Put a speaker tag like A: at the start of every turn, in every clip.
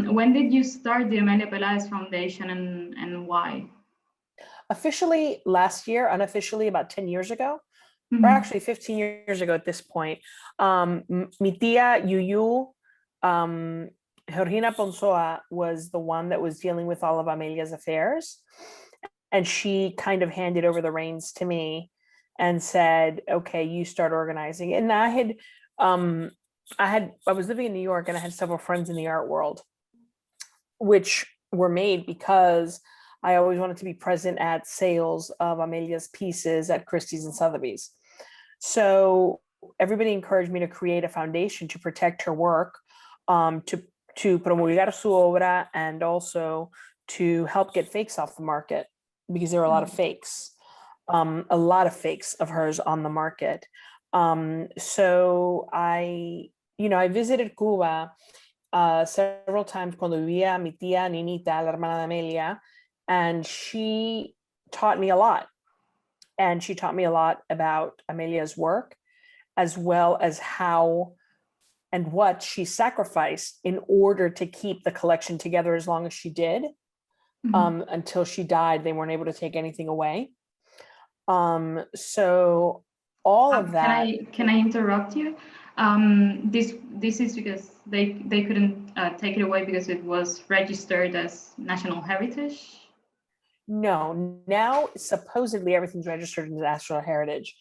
A: When did you start the Amelia Peláez Foundation and why?
B: Officially last year, unofficially about 10 years ago, or
A: Mhm.
B: actually 15 years ago at this point. Mi tía Yuyu, Georgina Ponsoa, was the one that was dealing with all of Amelia's affairs. And she kind of handed over the reins to me and said, okay, you start organizing. And I was living in New York and I had several friends in the art world, which were made because I always wanted to be present at sales of Amelia's pieces at Christie's and Sotheby's. So everybody encouraged me to create a foundation to protect her work, to promulgar su obra, and also to help get fakes off the market, because there are a lot of fakes of hers on the market. So I visited Cuba several times cuando vivía mi tía Ninita, la hermana de Amelia, and she taught me a lot. And she taught me a lot about Amelia's work, as well as how and what she sacrificed in order to keep the collection together as long as she did. Until she died, they weren't able to take anything away. So all of that.
A: Can I interrupt you? This is because they couldn't take it away because it was registered as national heritage.
B: No, now supposedly everything's registered as national heritage,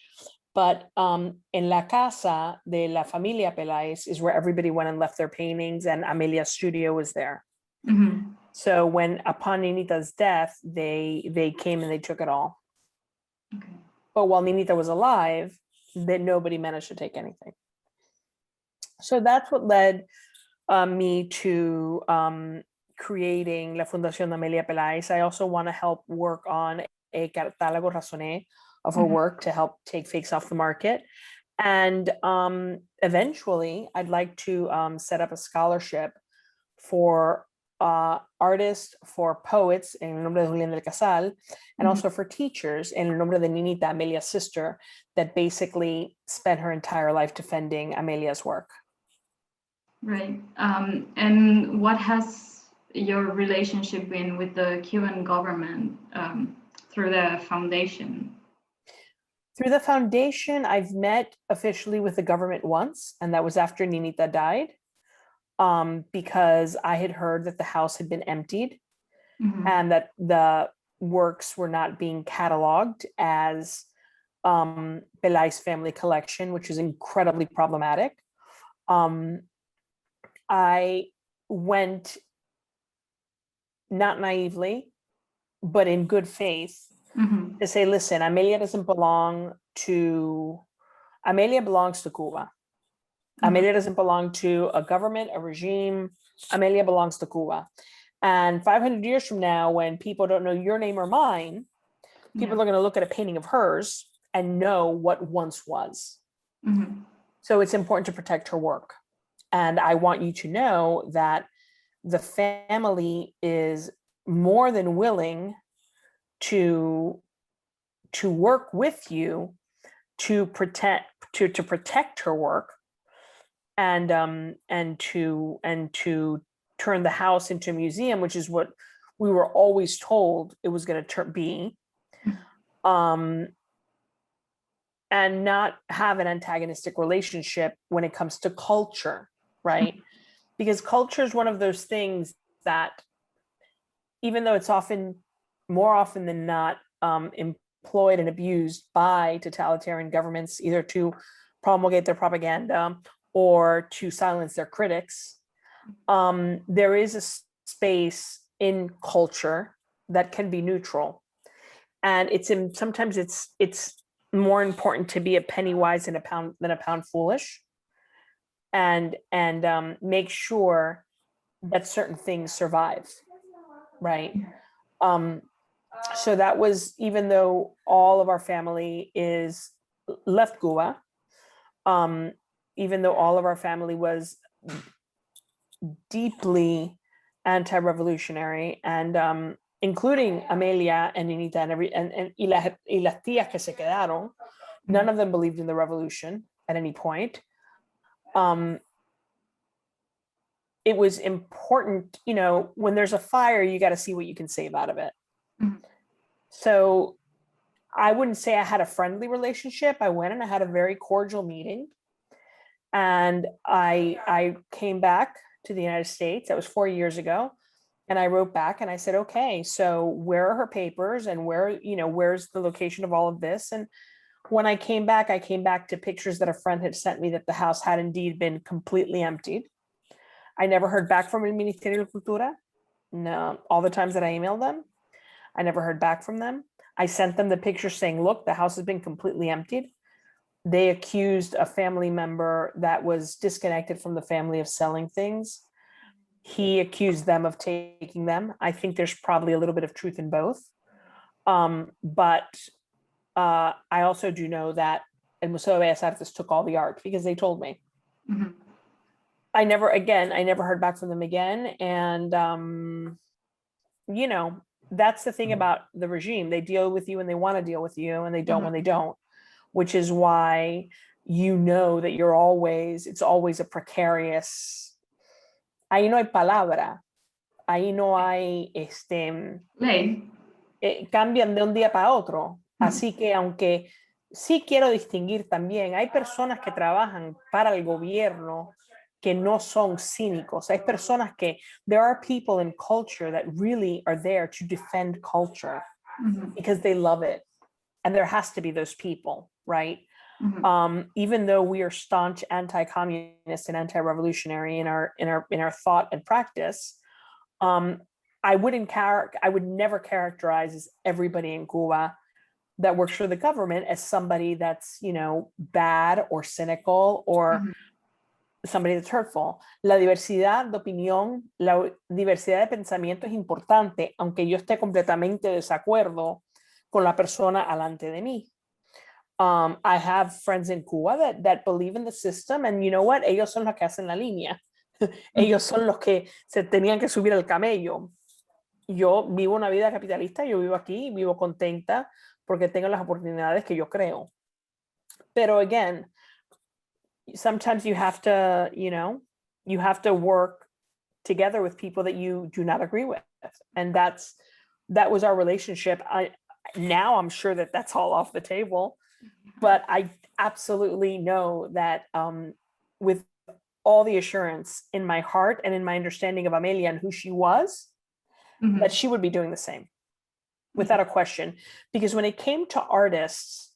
B: but in la casa de la familia Peláez is where everybody went and left their paintings, and Amelia's studio was there. So when upon Ninita's death, they came and they took it all.
A: Okay.
B: But while Ninita was alive, then nobody managed to take anything. So that's what led me to creating La Fundación Amelia Peláez. I also want to help work on a catálogo razoné of her work to help take fakes off the market. And eventually, I'd like to set up a scholarship for artists, for poets, en el nombre de Julián del Casal, and also for teachers, en el nombre de Ninita, Amelia's sister, that basically spent her entire life defending Amelia's work.
A: Right. And what has your relationship been with the Cuban government through the foundation?
B: Through the foundation, I've met officially with the government once, and that was after Ninita died, because I had heard that the house had been emptied and that the works were not being cataloged as Peláez family collection, which is incredibly problematic. I went, not naively, but in good faith, to say, listen, Amelia belongs to Cuba. Amelia doesn't belong to a government, a regime. Amelia belongs to Cuba. And 500 years from now, when people don't know your name or mine, people are going to look at a painting of hers and know what once was. So it's important to protect her work. And I want you to know that the family is more than willing to work with you to protect her work, and to turn the house into a museum, which is what we were always told it was going to be, and not have an antagonistic relationship when it comes to culture, right? Because culture is one of those things that, even though it's more often than not employed and abused by totalitarian governments, either to promulgate their propaganda or to silence their critics, there is a space in culture that can be neutral. And sometimes it's more important to be a penny wise than a pound foolish, and make sure that certain things survive, right? So that was, even though all of our family is left Cuba, even though all of our family was deeply anti-revolutionary, and including Amelia and Ninita and las tías que se quedaron, none of them believed in the revolution at any point. it was important, you know, when there's a fire, you got to see what you can save out of it.
A: Mhm.
B: So I wouldn't say I had a friendly relationship. I went and I had a very cordial meeting. And I came back to the United States. That was 4 years ago. And I wrote back and I said, okay, so where are her papers and where, you know, where's the location of all of this? And when I came back to pictures that a friend had sent me that the house had indeed been completely emptied. I never heard back from El Ministerio de Cultura. No, all the times that I emailed them, I never heard back from them. I sent them the picture saying, look, the house has been completely emptied. They accused a family member that was disconnected from the family of selling things. He accused them of taking them. I think there's probably a little bit of truth in both. But I also do know that El Museo de Bellas Artes took all the art because they told me.
A: Mhm.
B: I never heard back from them again. And, you know, that's the thing about the regime. They deal with you when they want to deal with you, and they don't when they don't, which is why you know that it's always a precarious. Ahí no hay palabra. Ahí no hay,
A: Ley.
B: cambian de un día para otro. Así que aunque sí quiero distinguir también, hay personas que trabajan para el gobierno que no son cínicos. Hay personas que, there are people in culture that really are there to defend culture because they love it. And there has to be those people, right? Even though we are staunch anti-communist and anti-revolutionary in our thought and practice, I would never characterize as everybody in Cuba that works for the government as somebody that's, you know, bad or cynical or somebody that's hurtful. La diversidad de opinión, la diversidad de pensamiento es importante, aunque yo esté completamente de desacuerdo con la persona alante de mí. I have friends in Cuba that believe in the system, and you know what? Ellos son los que hacen la línea. Ellos son los que se tenían que subir al camello. Yo vivo una vida capitalista, yo vivo aquí, vivo contenta porque tengo las oportunidades que yo creo. Pero again, sometimes you have to, you know, you have to work together with people that you do not agree with. And that was our relationship. Now I'm sure that that's all off the table, but I absolutely know that with all the assurance in my heart and in my understanding of Amelia and who she was, that she would be doing the same without a question. Because when it came to artists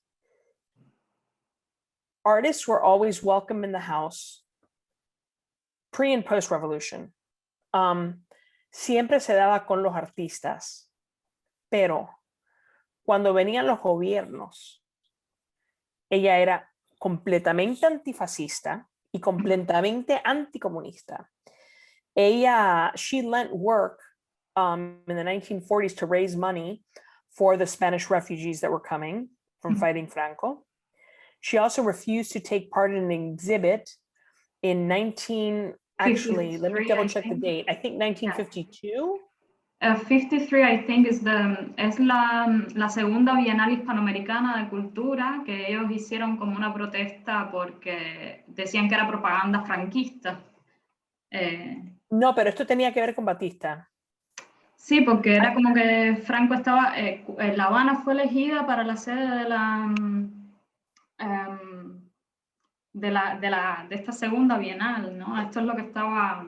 B: were always welcome in the house, pre and post revolution. Siempre se daba con los artistas, pero cuando venían los gobiernos, ella era completamente antifascista y completamente anticomunista. She lent work in the 1940s to raise money for the Spanish refugees that were coming from fighting Franco. She also refused to take part in an exhibit in let me double check the date. I think 1952.
A: 53, I think, es la segunda Bienal Hispanoamericana de Cultura, que ellos hicieron como una protesta porque decían que era propaganda franquista.
B: No, pero esto tenía que ver con Batista.
A: Sí, porque era como que Franco estaba, La Habana fue elegida para la sede de esta segunda Bienal, ¿no? Esto es lo que estaba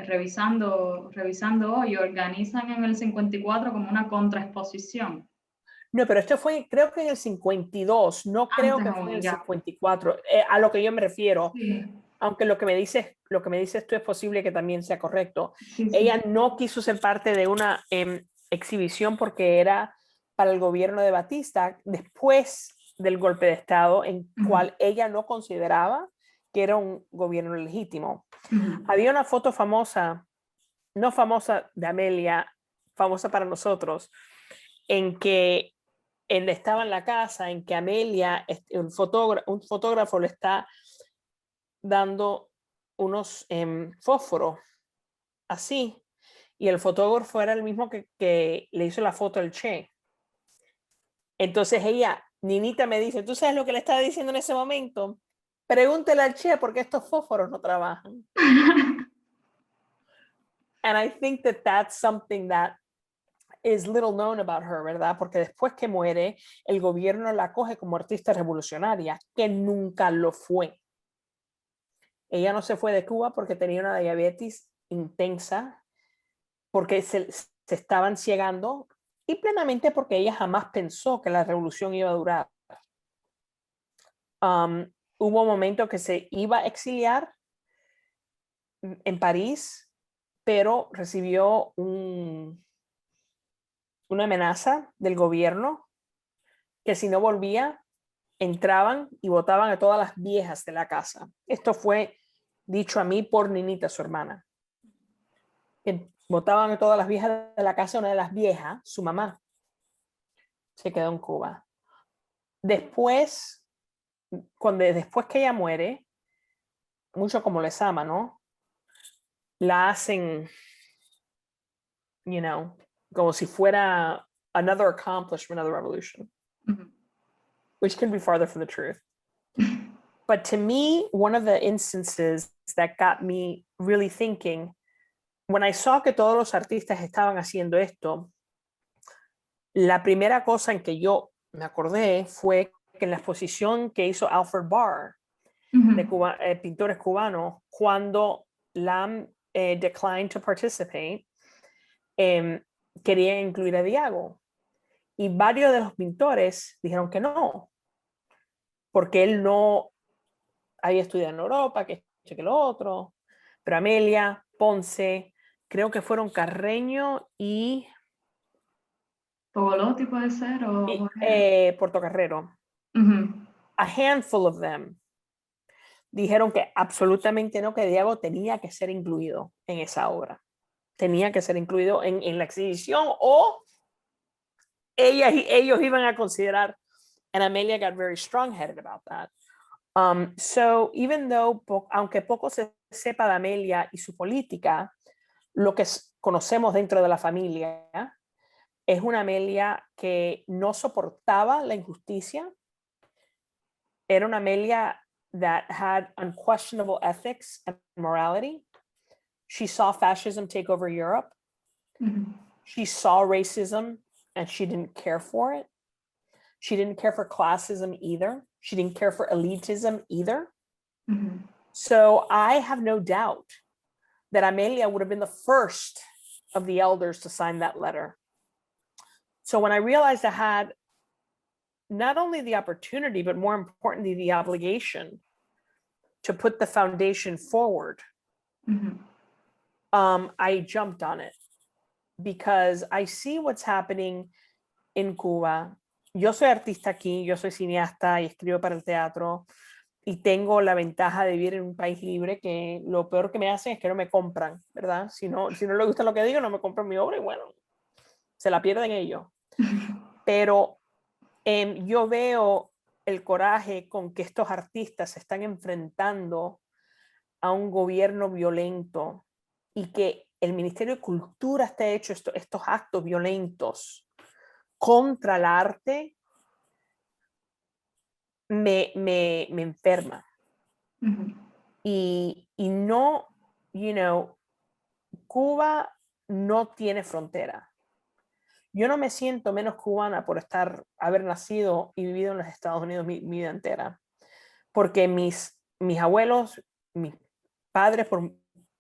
A: revisando hoy. Organizan en el 54 como una contraexposición.
B: No, pero esto fue, creo que en el 52, no creo que fue en el 54, a lo que yo me refiero. Sí. Aunque lo que me dices tú es posible que también sea correcto. Sí. Ella no quiso ser parte de una exhibición porque era para el gobierno de Batista después del golpe de Estado, en cual ella no consideraba que era un gobierno legítimo. Había una foto famosa, no famosa de Amelia, famosa para nosotros, en que él estaba en la casa, en que Amelia, un fotógrafo le está dando unos fósforos, así, y el fotógrafo era el mismo que le hizo la foto al Che. Entonces ella, Ninita, me dice, ¿tú sabes lo que le estaba diciendo en ese momento? Pregúntele al Che por qué estos fósforos no trabajan. And I think that that's something that is little known about her, ¿verdad? Porque después que muere, el gobierno la coge como artista revolucionaria, que nunca lo fue. Ella no se fue de Cuba porque tenía una diabetes intensa, porque se estaban ciegando y plenamente porque ella jamás pensó que la revolución iba a durar. Hubo un momento que se iba a exiliar en París, pero recibió una amenaza del gobierno que si no volvía, entraban y botaban a todas las viejas de la casa. Esto fue dicho a mí por Ninita, su hermana. Botaban a todas las viejas de la casa. Una de las viejas, su mamá, se quedó en Cuba. Después que ella muere, mucho como les ama, ¿no? La hacen, como si fuera another accomplishment of the revolution, which can be farther from the truth. But to me, one of the instances that got me really thinking, when I saw que todos los artistas estaban haciendo esto, la primera cosa en que yo me acordé fue que en la exposición que hizo Alfred Barr, de Cuba, pintores cubanos, cuando Lam declined to participate, quería incluir a Diago. Y varios de los pintores dijeron que no, porque él no había estudiado en Europa, que esto, que lo otro. Pero Amelia, Ponce, creo que fueron Carreño y
A: Pogolotti puede ser, o
B: Portocarrero. A handful of them dijeron que absolutamente no, que Diago tenía que ser incluido en esa obra. Tenía que ser incluido en la exhibición, o ellos iban a considerar, and Amelia got very strong-headed about that. So even though, aunque poco se sepa de Amelia y su política, lo que conocemos dentro de la familia es una Amelia que no soportaba la injusticia. Era una Amelia that had unquestionable ethics and morality. She saw fascism take over Europe. She saw racism and she didn't care for it. She didn't care for classism either. She didn't care for elitism either. So I have no doubt that Amelia would have been the first of the elders to sign that letter. So when I realized I had not only the opportunity, but more importantly, the obligation to put the foundation forward, I jumped on it because I see what's happening in Cuba. Yo soy artista aquí, yo soy cineasta y escribo para el teatro y tengo la ventaja de vivir en un país libre, que lo peor que me hacen es que no me compran, ¿verdad? Si no les gusta lo que digo, no me compran mi obra y bueno, se la pierden ellos. Pero yo veo el coraje con que estos artistas se están enfrentando a un gobierno violento y que el Ministerio de Cultura esté hecho estos actos violentos contra el arte, me enferma. Y no, Cuba no tiene frontera. Yo no me siento menos cubana por haber nacido y vivido en los Estados Unidos mi vida entera, porque mis abuelos, mis padres, por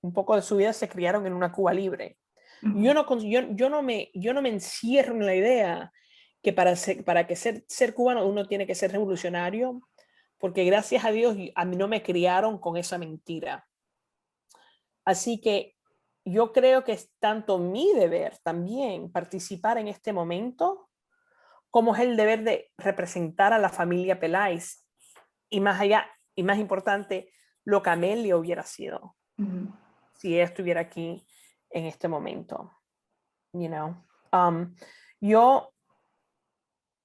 B: un poco de su vida se criaron en una Cuba libre. Yo no me encierro en la idea que para que ser cubano uno tiene que ser revolucionario, porque gracias a Dios a mí no me criaron con esa mentira. Así que yo creo que es tanto mi deber también participar en este momento, como es el deber de representar a la familia Peláez, y más allá, y más importante, lo que Amelia hubiera sido si ella estuviera aquí en este momento. Yo,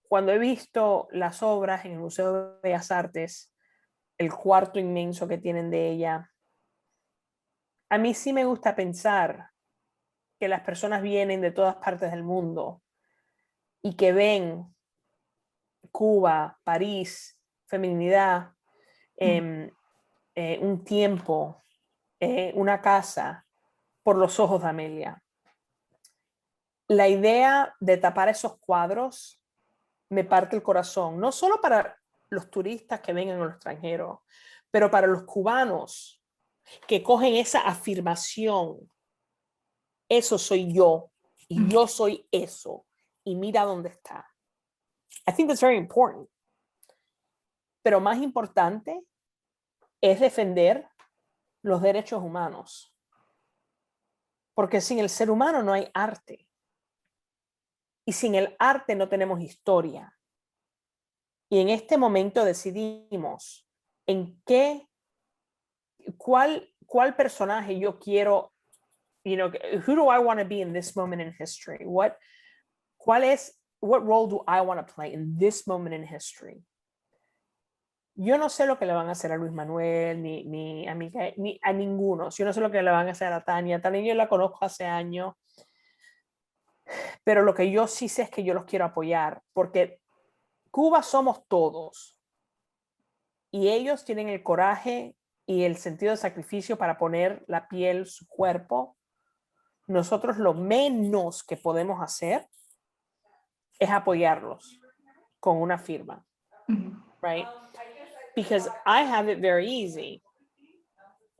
B: cuando he visto las obras en el Museo de Bellas Artes, el cuarto inmenso que tienen de ella, a mí sí me gusta pensar que las personas vienen de todas partes del mundo y que ven Cuba, París, feminidad, un tiempo, una casa, por los ojos de Amelia. La idea de tapar esos cuadros me parte el corazón, no solo para los turistas que vengan a los extranjeros, pero para los cubanos que cogen esa afirmación, eso soy yo, y yo soy eso, y mira dónde está. I think that's very important. Pero más importante es defender los derechos humanos. Porque sin el ser humano no hay arte. Y sin el arte no tenemos historia. Y en este momento decidimos en cuál personaje yo quiero, who do I want to be in this moment in history? What role do I want to play in this moment in history? Yo no sé lo que le van a hacer a Luis Manuel, ni a ninguno. Yo no sé lo que le van a hacer a Tania. Tania yo la conozco hace años. Pero lo que yo sí sé es que yo los quiero apoyar, porque Cuba somos todos. Y ellos tienen el coraje y el sentido de sacrificio para poner la piel, su cuerpo. Nosotros lo menos que podemos hacer es apoyarlos con una firma. Right? Because I have it very easy.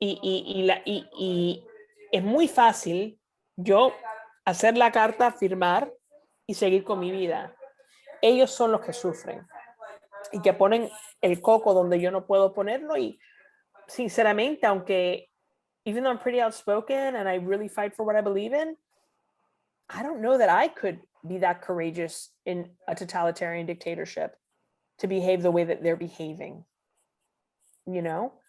B: Y es muy fácil yo hacer la carta, firmar y seguir con mi vida. Ellos son los que sufren y que ponen el coco donde yo no puedo ponerlo. Y sinceramente, aunque even though I'm pretty outspoken and I really fight for what I believe in, I don't know that I could be that courageous in a totalitarian dictatorship to behave the way that they're behaving. You know?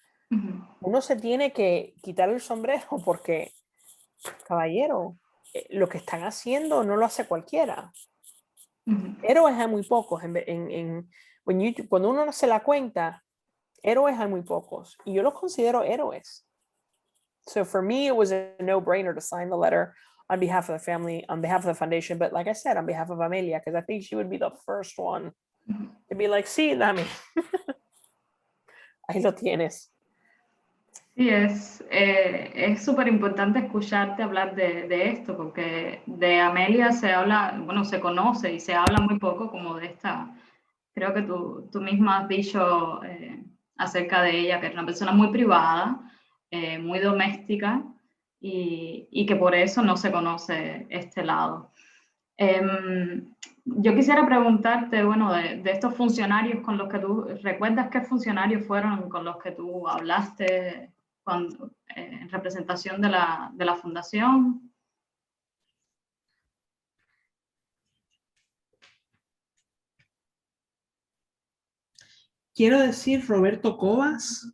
B: Uno se tiene que quitar el sombrero porque, caballero, lo que están haciendo no lo hace cualquiera. Héroes hay muy pocos. Cuando uno no se la cuenta, héroes hay muy pocos. Y yo los considero héroes. So for me, it was a no-brainer to sign the letter on behalf of the family, on behalf of the foundation, but like I said, on behalf of Amelia, because I think she would be the first one to be like, sí, dame. Ahí lo tienes.
A: Sí, es súper importante escucharte hablar de esto, porque de Amelia se habla, bueno, se conoce y se habla muy poco como de esta, creo que tú misma has dicho acerca de ella, que era una persona muy privada, muy doméstica, y que por eso no se conoce este lado. Yo quisiera preguntarte, bueno, de estos funcionarios con los que tú, ¿recuerdas qué funcionarios fueron con los que tú hablaste en representación de la Fundación?
C: Quiero decir Roberto Cobas,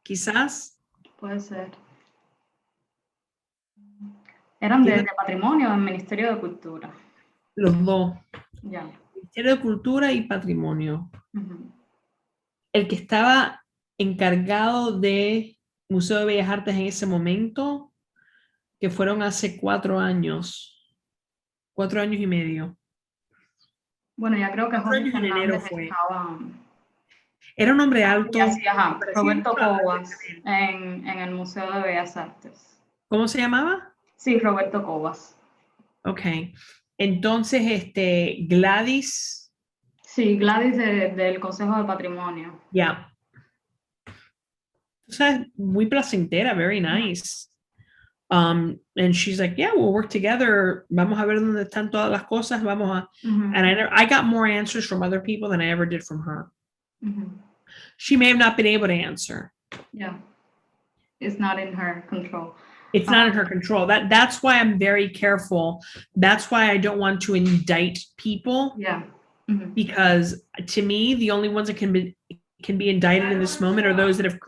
C: quizás.
A: Puede ser. Eran de Patrimonio, del Ministerio de Cultura.
C: Los dos.
A: Ya.
C: Ministerio de Cultura y Patrimonio. El que estaba encargado de Museo de Bellas Artes en ese momento, que fueron hace 4 años. 4 años y medio.
A: Bueno, ya creo que Jorge Fernández
C: fue.
A: estaba...
C: Era un hombre alto.
A: Sí, ajá. Roberto Cobas, en el Museo de Bellas Artes.
C: ¿Cómo se llamaba?
A: Sí, Roberto Cobas.
C: Ok. Entonces, Gladys.
A: Sí, Gladys del Consejo de Patrimonio.
C: Ya. O sea, muy placentera, very nice. And she's like, yeah, we'll work together. Vamos a ver dónde están todas las cosas. Vamos a. And I got more answers from other people than I ever did from her. She may have not been able to answer.
A: Yeah. It's not in her control.
C: It's not in her control. That's why I'm very careful. That's why I don't want to indict people.
A: Yeah.
C: Because to me, the only ones that can be indicted in this moment are those that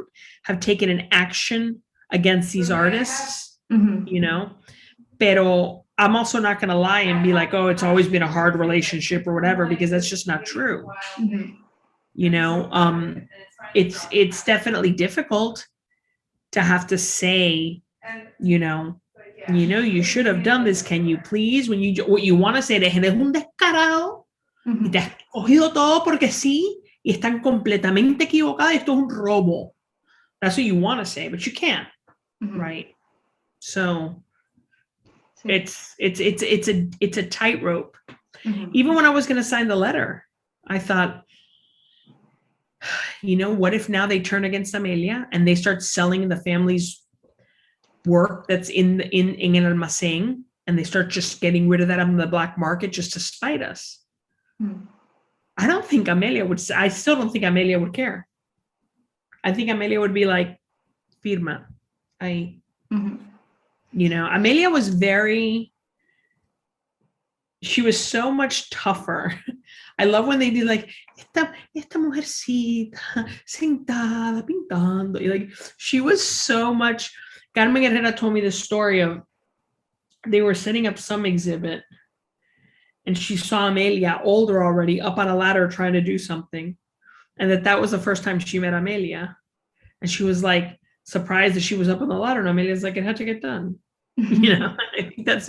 C: have taken an action against these artists, you know. Pero I'm also not going to lie and be like, oh, it's always been a hard relationship or whatever, because that's just not true. You know, it's definitely difficult to have to say, you know, you should have done this. Can you please? What you want to say, eres un descarado y te has cogido todo porque sí y están completamente equivocados. Esto es un robo. That's what you want to say, but you can't, right? So It's a tightrope. Even when I was going to sign the letter, I thought, you know, what if now they turn against Amelia and they start selling the family's work that's in el almacén, and they start just getting rid of that on the black market just to spite us. I don't think Amelia would. I still don't think Amelia would care. I think Amelia would be like, firma. You know, Amelia was she was so much tougher. I love when they did like, esta mujercita sentada pintando. Like, she was so much. Carmen Herrera told me the story of, they were setting up some exhibit and she saw Amelia, older already, up on a ladder trying to do something. And that was the first time she met Amelia. And she was like surprised that she was up on the ladder. And Amelia's like, it had to get done. You know, I think las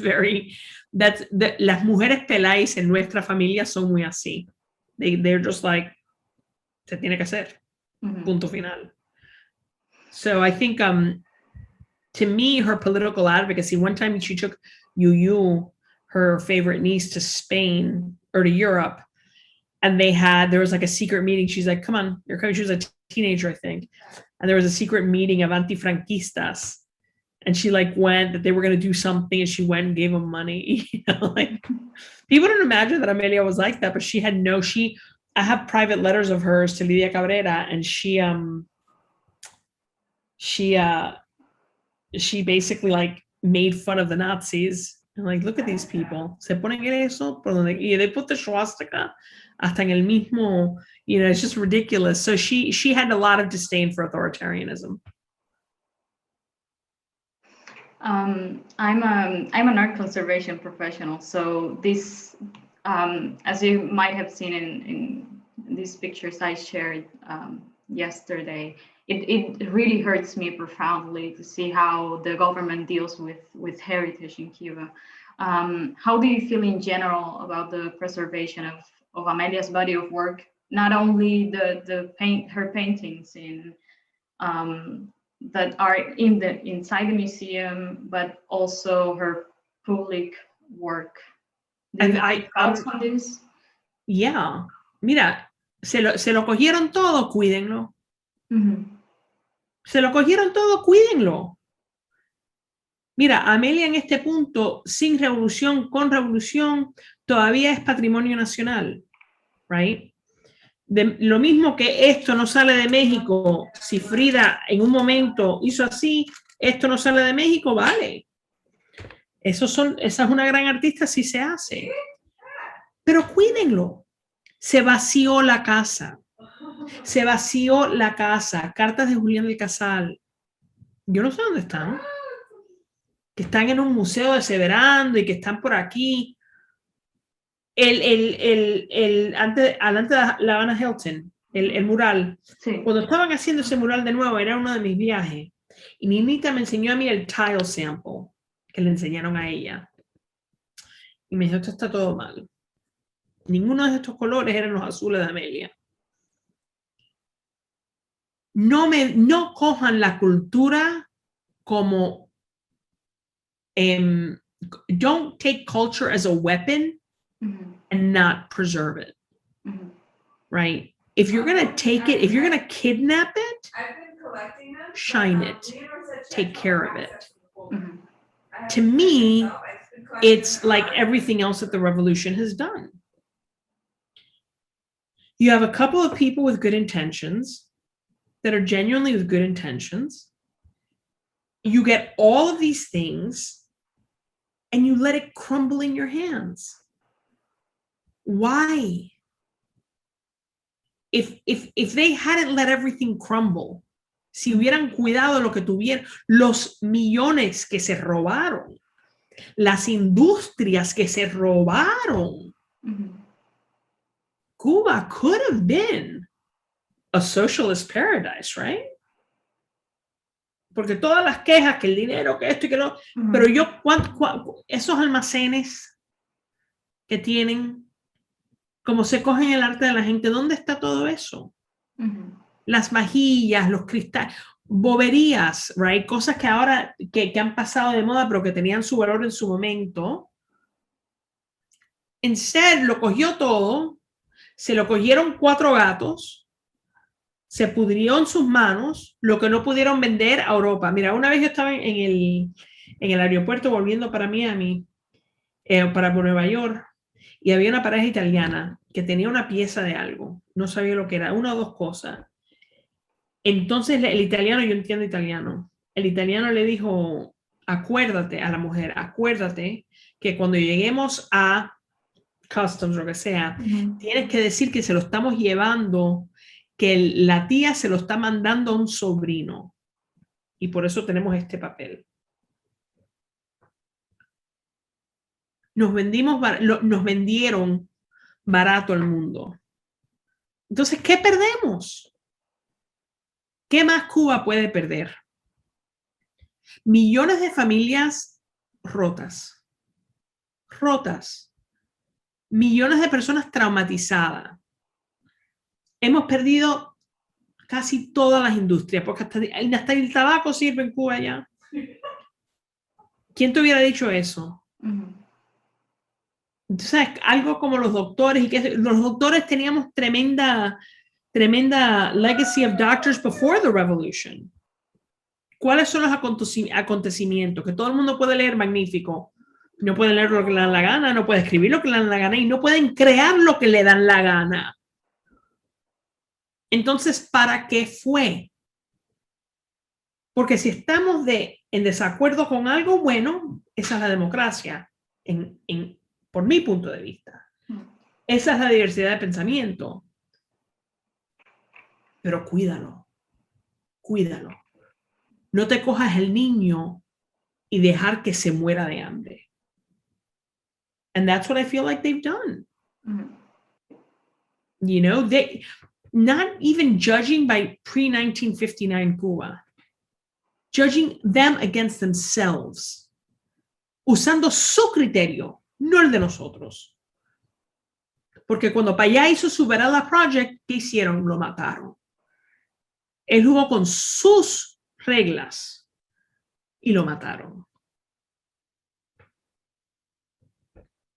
C: mujeres Peláez en nuestra familia son muy así. They're just like, se tiene que hacer. Punto final. So I think, to me, her political advocacy, one time she took Yuyu, her favorite niece, to Spain or to Europe. And there was like a secret meeting. She's like, come on, you're coming. She was a teenager, I think. And there was a secret meeting of anti-franquistas. And she like went, that they were going to do something, and she went and gave them money. You know, like, people don't imagine that Amelia was like that, but she had I have private letters of hers to Lidia Cabrera, and she basically like made fun of the Nazis. And like, look at these people. Se ponen en eso, por donde, y they put the swastika hasta en el mismo, you know, it's just ridiculous. So she had a lot of disdain for authoritarianism.
A: I'm an art conservation professional, so this, as you might have seen in these pictures I shared yesterday, it really hurts me profoundly to see how the government deals with heritage in Cuba. How do you feel in general about the preservation of Amelia's body of work? Not only her paintings that are inside the museum, but also her public work. Do you have thoughts on this?
C: Yeah. Mira, se lo cogieron todo, cuídenlo. Se lo cogieron todo, cuídenlo. Mira, Amelia en este punto, sin revolución, con revolución, todavía es patrimonio nacional, right? Lo mismo que esto no sale de México, si Frida en un momento hizo así, esto no sale de México, vale. Esa es una gran artista, sí se hace. Pero cuídenlo. Se vació la casa. Se vació la casa. Cartas de Julián del Casal. Yo no sé dónde están. Que están en un museo de Severando y que están por aquí. Adelante de La Habana Hilton, el mural. Sí. Cuando estaban haciendo ese mural de nuevo, era uno de mis viajes. Y Ninita me enseñó a mí el tile sample que le enseñaron a ella. Y me dijo, esto está todo mal. Ninguno de estos colores eran los azules de Amelia. No cojan la cultura como don't take culture as a weapon and not preserve it. Right? If you're going to take it, if you're going to kidnap it, shine it, take care of it. To me, it's like everything else that the revolution has done. You have a couple of people with good intentions that are genuinely with good intentions. You get all of these things and you let it crumble in your hands. Why? If they hadn't let everything crumble, si hubieran cuidado lo que tuvieron, los millones que se robaron, las industrias que se robaron, Cuba could have been a socialist paradise, right? Porque todas las quejas, que el dinero, que esto y que lo... Pero esos almacenes que tienen, como se cogen el arte de la gente, ¿dónde está todo eso? Las vajillas, los cristales. boberías, right? Cosas que ahora, que han pasado de moda, pero que tenían su valor en su momento. Instead, lo cogió todo, se lo cogieron 4 gatos, se pudrió en sus manos, lo que no pudieron vender a Europa. Mira, una vez yo estaba en el aeropuerto volviendo para Miami, para Nueva York, y había una pareja italiana que tenía una pieza de algo, no sabía lo que era, 1 o 2 cosas. Entonces el italiano, yo entiendo italiano, el italiano le dijo, acuérdate a la mujer, acuérdate que cuando lleguemos a customs, lo que sea, tienes que decir que se lo estamos llevando, que la tía se lo está mandando a un sobrino. Y por eso tenemos este papel. Nos vendieron barato al mundo. Entonces, ¿qué perdemos? ¿Qué más Cuba puede perder? Millones de familias rotas. Millones de personas traumatizadas. Hemos perdido casi todas las industrias, porque hasta el tabaco sirve en Cuba ya. ¿Quién te hubiera dicho eso? Entonces, algo como los doctores, y que los doctores teníamos tremenda legacy of doctors before the revolution. ¿Cuáles son los acontecimientos? Que todo el mundo puede leer, magnífico. No pueden leer lo que le dan la gana, no pueden escribir lo que le dan la gana y no pueden crear lo que le dan la gana. Entonces, ¿para qué fue? Porque si estamos en desacuerdo con algo, bueno, esa es la democracia, por mi punto de vista. Esa es la diversidad de pensamiento. Pero cuídalo. No te cojas el niño y dejar que se muera de hambre. And that's what I feel like they've done. You know, they not even judging by pre-1959 Cuba, judging them against themselves, usando su criterio, no el de nosotros. Porque cuando Payá hizo su Verala Project, ¿qué hicieron? Lo mataron. Él jugó con sus reglas y lo mataron.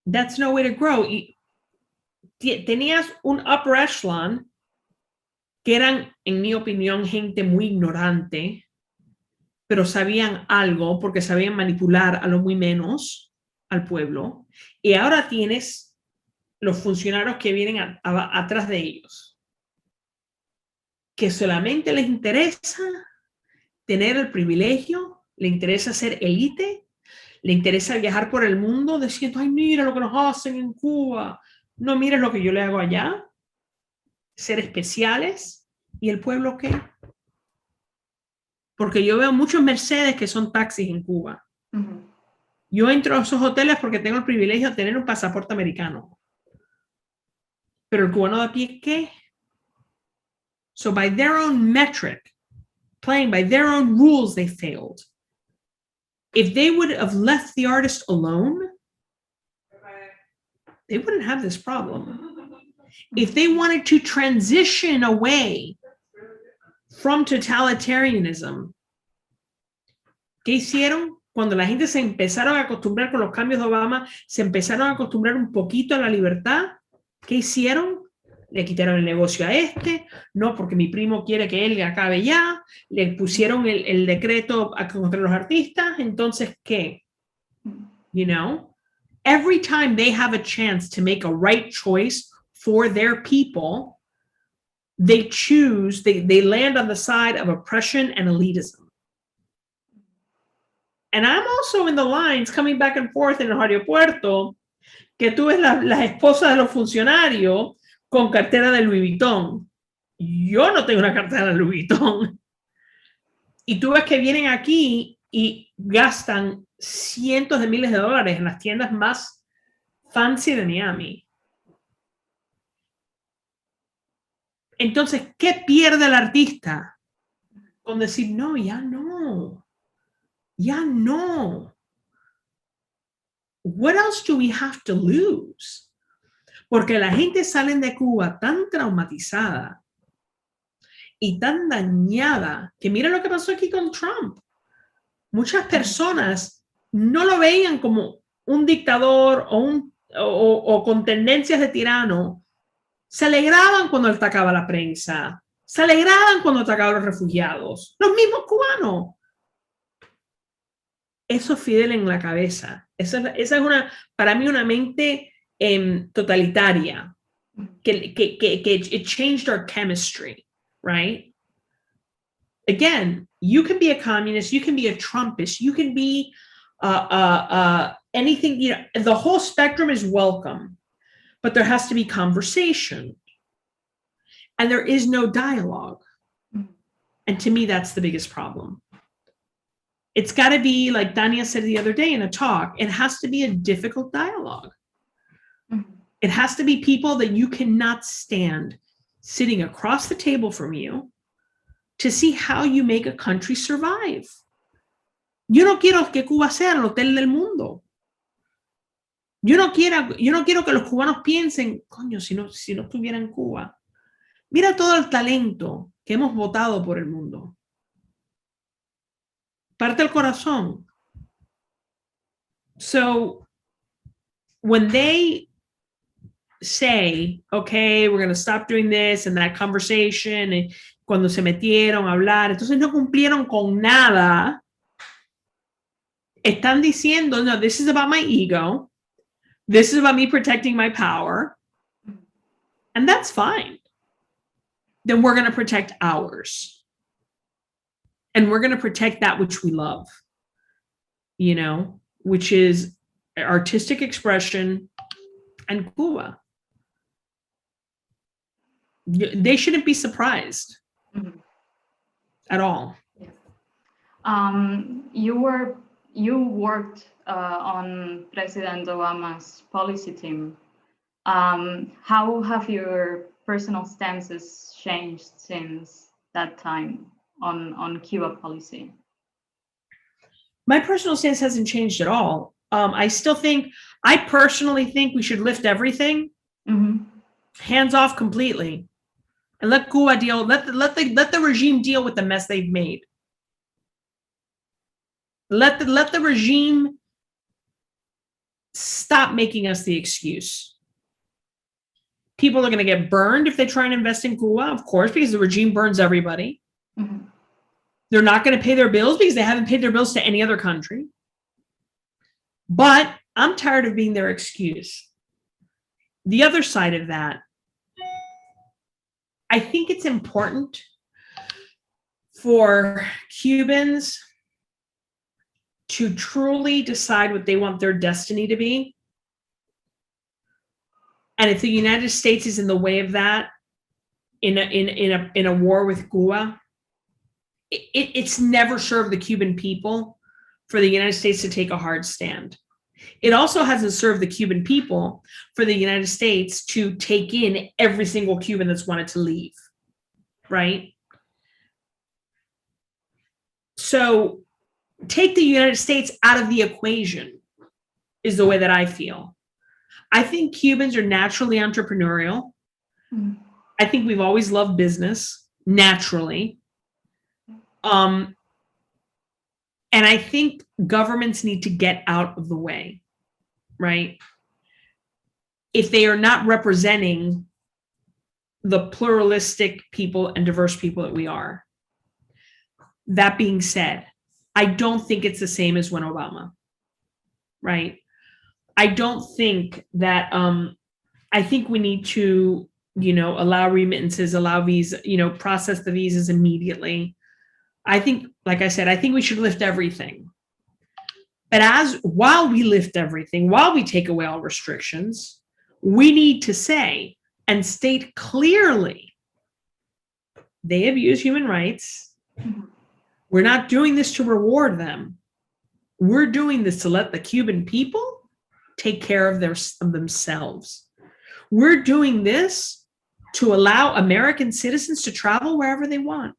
C: That's no way to grow. Y tenías un upper echelon que eran, en mi opinión, gente muy ignorante, pero sabían algo porque sabían manipular a lo muy menos al pueblo. Y ahora tienes los funcionarios que vienen atrás de ellos, que solamente les interesa tener el privilegio, le interesa ser élite, le interesa viajar por el mundo diciendo, ay, mira lo que nos hacen en Cuba. No mires lo que yo le hago allá. Ser especiales. ¿Y el pueblo qué? Porque yo veo muchos Mercedes que son taxis en Cuba. Yo entro a esos hoteles porque tengo el privilegio de tener un pasaporte americano. Pero el cubano de a pie, ¿qué? So by their own metric, playing by their own rules, they failed. If they would have left the artist alone, they wouldn't have this problem. If they wanted to transition away from totalitarianism, ¿qué hicieron? Cuando la gente se empezaron a acostumbrar con los cambios de Obama, se empezaron a acostumbrar un poquito a la libertad, ¿qué hicieron? Le quitaron el negocio a no, porque mi primo quiere que él acabe ya, le pusieron el decreto contra los artistas, entonces, ¿qué? You know, every time they have a chance to make a right choice for their people, they choose, they land on the side of oppression and elitism. And I'm also in the lines coming back and forth en el aeropuerto, que tú ves las esposas de los funcionarios con cartera de Louis Vuitton. Yo no tengo una cartera de Louis Vuitton. Y tú ves que vienen aquí y gastan cientos de miles de dólares en las tiendas más fancy de Miami. Entonces, ¿qué pierde el artista? Con decir, no, ya no. Ya no. What else do we have to lose? Porque la gente sale de Cuba tan traumatizada y tan dañada que mira lo que pasó aquí con Trump. Muchas personas no lo veían como un dictador o con tendencias de tirano. Se alegraban cuando atacaba la prensa. Se alegraban cuando atacaba a los refugiados. Los mismos cubanos. Eso es Fidel en la cabeza. Esa es para mí una mente totalitaria. Que it changed our chemistry, right? Again, you can be a communist, you can be a Trumpist, you can be anything, you know, the whole spectrum is welcome, but there has to be conversation. And there is no dialogue. And to me, that's the biggest problem. It's got to be, like Dania said the other day in a talk, it has to be a difficult dialogue. It has to be people that you cannot stand sitting across the table from you to see how you make a country survive. Yo no quiero que Cuba sea el hotel del mundo. Yo no quiero que los cubanos piensen, coño, si no estuviera en Cuba. Mira todo el talento que hemos botado por el mundo. Parte el corazón. So, when they say, okay, we're going to stop doing this and that conversation, y cuando se metieron a hablar, entonces no cumplieron con nada. Están diciendo, no, this is about my ego. This is about me protecting my power. And that's fine. Then we're going to protect ours. And we're going to protect that which we love, you know, which is artistic expression and Cuba. They shouldn't be surprised at all.
A: You worked on President Obama's policy team. How have your personal stances changed since that time on Cuba policy?
C: My personal stance hasn't changed at all. I personally think we should lift everything, hands off completely, and let Cuba deal. Let the regime deal with the mess they've made. Let the regime stop making us the excuse. People are going to get burned if they try and invest in Cuba, of course, because the regime burns everybody. They're not going to pay their bills because they haven't paid their bills to any other country. But I'm tired of being their excuse. The other side of that, I think it's important for Cubans to truly decide what they want their destiny to be. And if the United States is in the way of that, in a war with Cuba, it's never served the Cuban people for the United States to take a hard stand. It also hasn't served the Cuban people for the United States to take in every single Cuban that's wanted to leave, right? So take the United States out of the equation is the way that I feel. I think Cubans are naturally entrepreneurial. I think we've always loved business, naturally. And I think governments need to get out of the way, right? If they are not representing the pluralistic people and diverse people that we are. That being said, I don't think it's the same as when Obama, right? I don't think that, I think we need to, allow remittances, allow visa, process the visas immediately. I think, like I said, I think we should lift everything. But while we lift everything, while we take away all restrictions, we need to say and state clearly, they abuse human rights. We're not doing this to reward them. We're doing this to let the Cuban people take care of themselves. We're doing this to allow American citizens to travel wherever they want.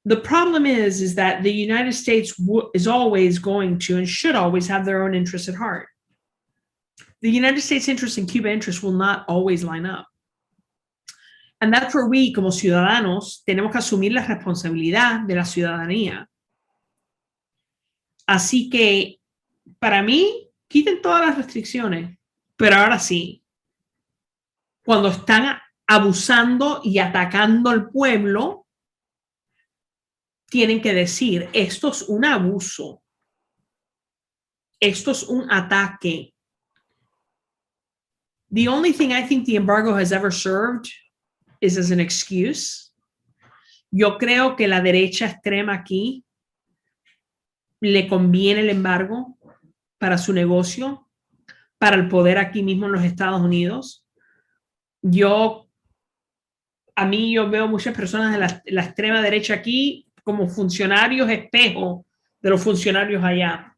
C: The problem is that the United States is always going to and should always have their own interests at heart. The United States interests and Cuba interests will not always line up. And that's where we, como ciudadanos, tenemos que asumir la responsabilidad de la ciudadanía. Así que, para mí, quiten todas las restricciones. Pero ahora sí, cuando están abusando y atacando al pueblo, tienen que decir, esto es un abuso. Esto es un ataque. The only thing I think the embargo has ever served is as an excuse. Yo creo que la derecha extrema aquí le conviene el embargo para su negocio, para el poder aquí mismo en los Estados Unidos. Yo veo muchas personas de la extrema derecha aquí como funcionarios espejo de los funcionarios allá.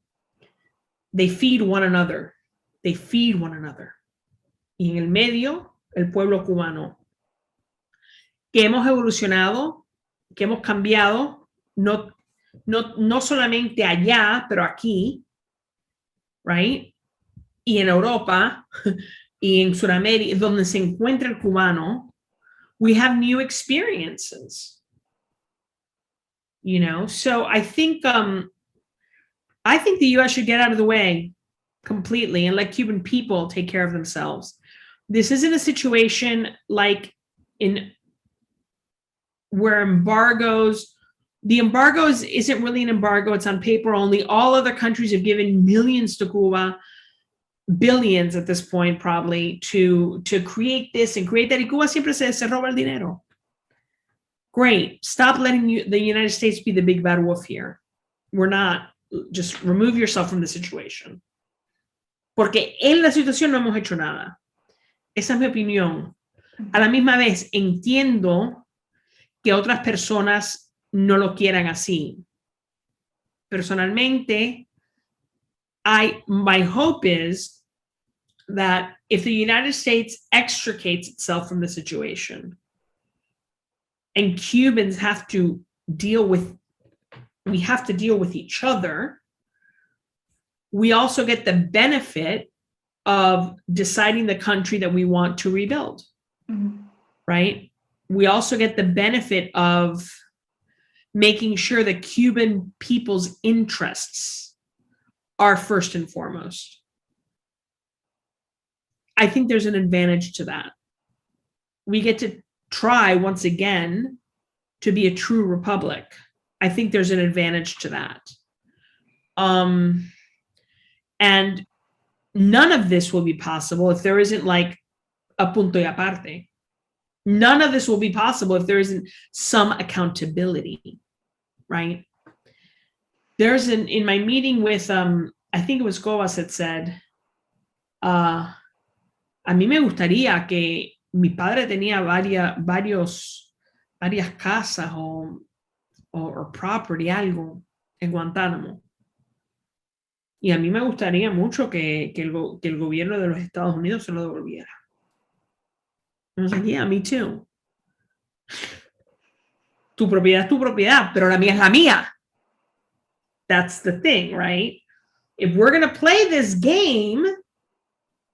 C: They feed one another. They feed one another. Y en el medio, el pueblo cubano. Que hemos evolucionado, que hemos cambiado, no solamente allá, pero aquí, right? Y en Europa, y en Sudamérica, donde se encuentra el cubano, we have new experiences. You know, so I think the U.S. should get out of the way completely and let Cuban people take care of themselves. This isn't a situation like where the embargoes isn't really an embargo, it's on paper only. All other countries have given millions to Cuba, billions at this point probably, to create this and create that. Y Cuba siempre se roba el dinero. Great, stop letting the United States be the big bad wolf here. We're not. Just remove yourself from the situation. Porque en la situación no hemos hecho nada. Esa es mi opinión. A la misma vez, entiendo que otras personas no lo quieran así. Personalmente, my hope is that if the United States extricates itself from the situation and Cubans have to deal with each other, we also get the benefit of deciding the country that we want to rebuild, right? We also get the benefit of making sure that Cuban people's interests are first and foremost. I think there's an advantage to that. We get to try once again to be a true republic. I think there's an advantage to that. And none of this will be possible if there isn't like a punto y aparte. None of this will be possible if there isn't some accountability, right? In my meeting with, I think it was Cobas that said, a mí me gustaría que mi padre tenía varias casas or property, algo en Guantánamo. Y a mí me gustaría mucho que el gobierno de los Estados Unidos se lo devolviera. I was like, yeah, me too. Tu propiedad es tu propiedad, pero la mía es la mía. That's the thing, right? If we're going to play this game,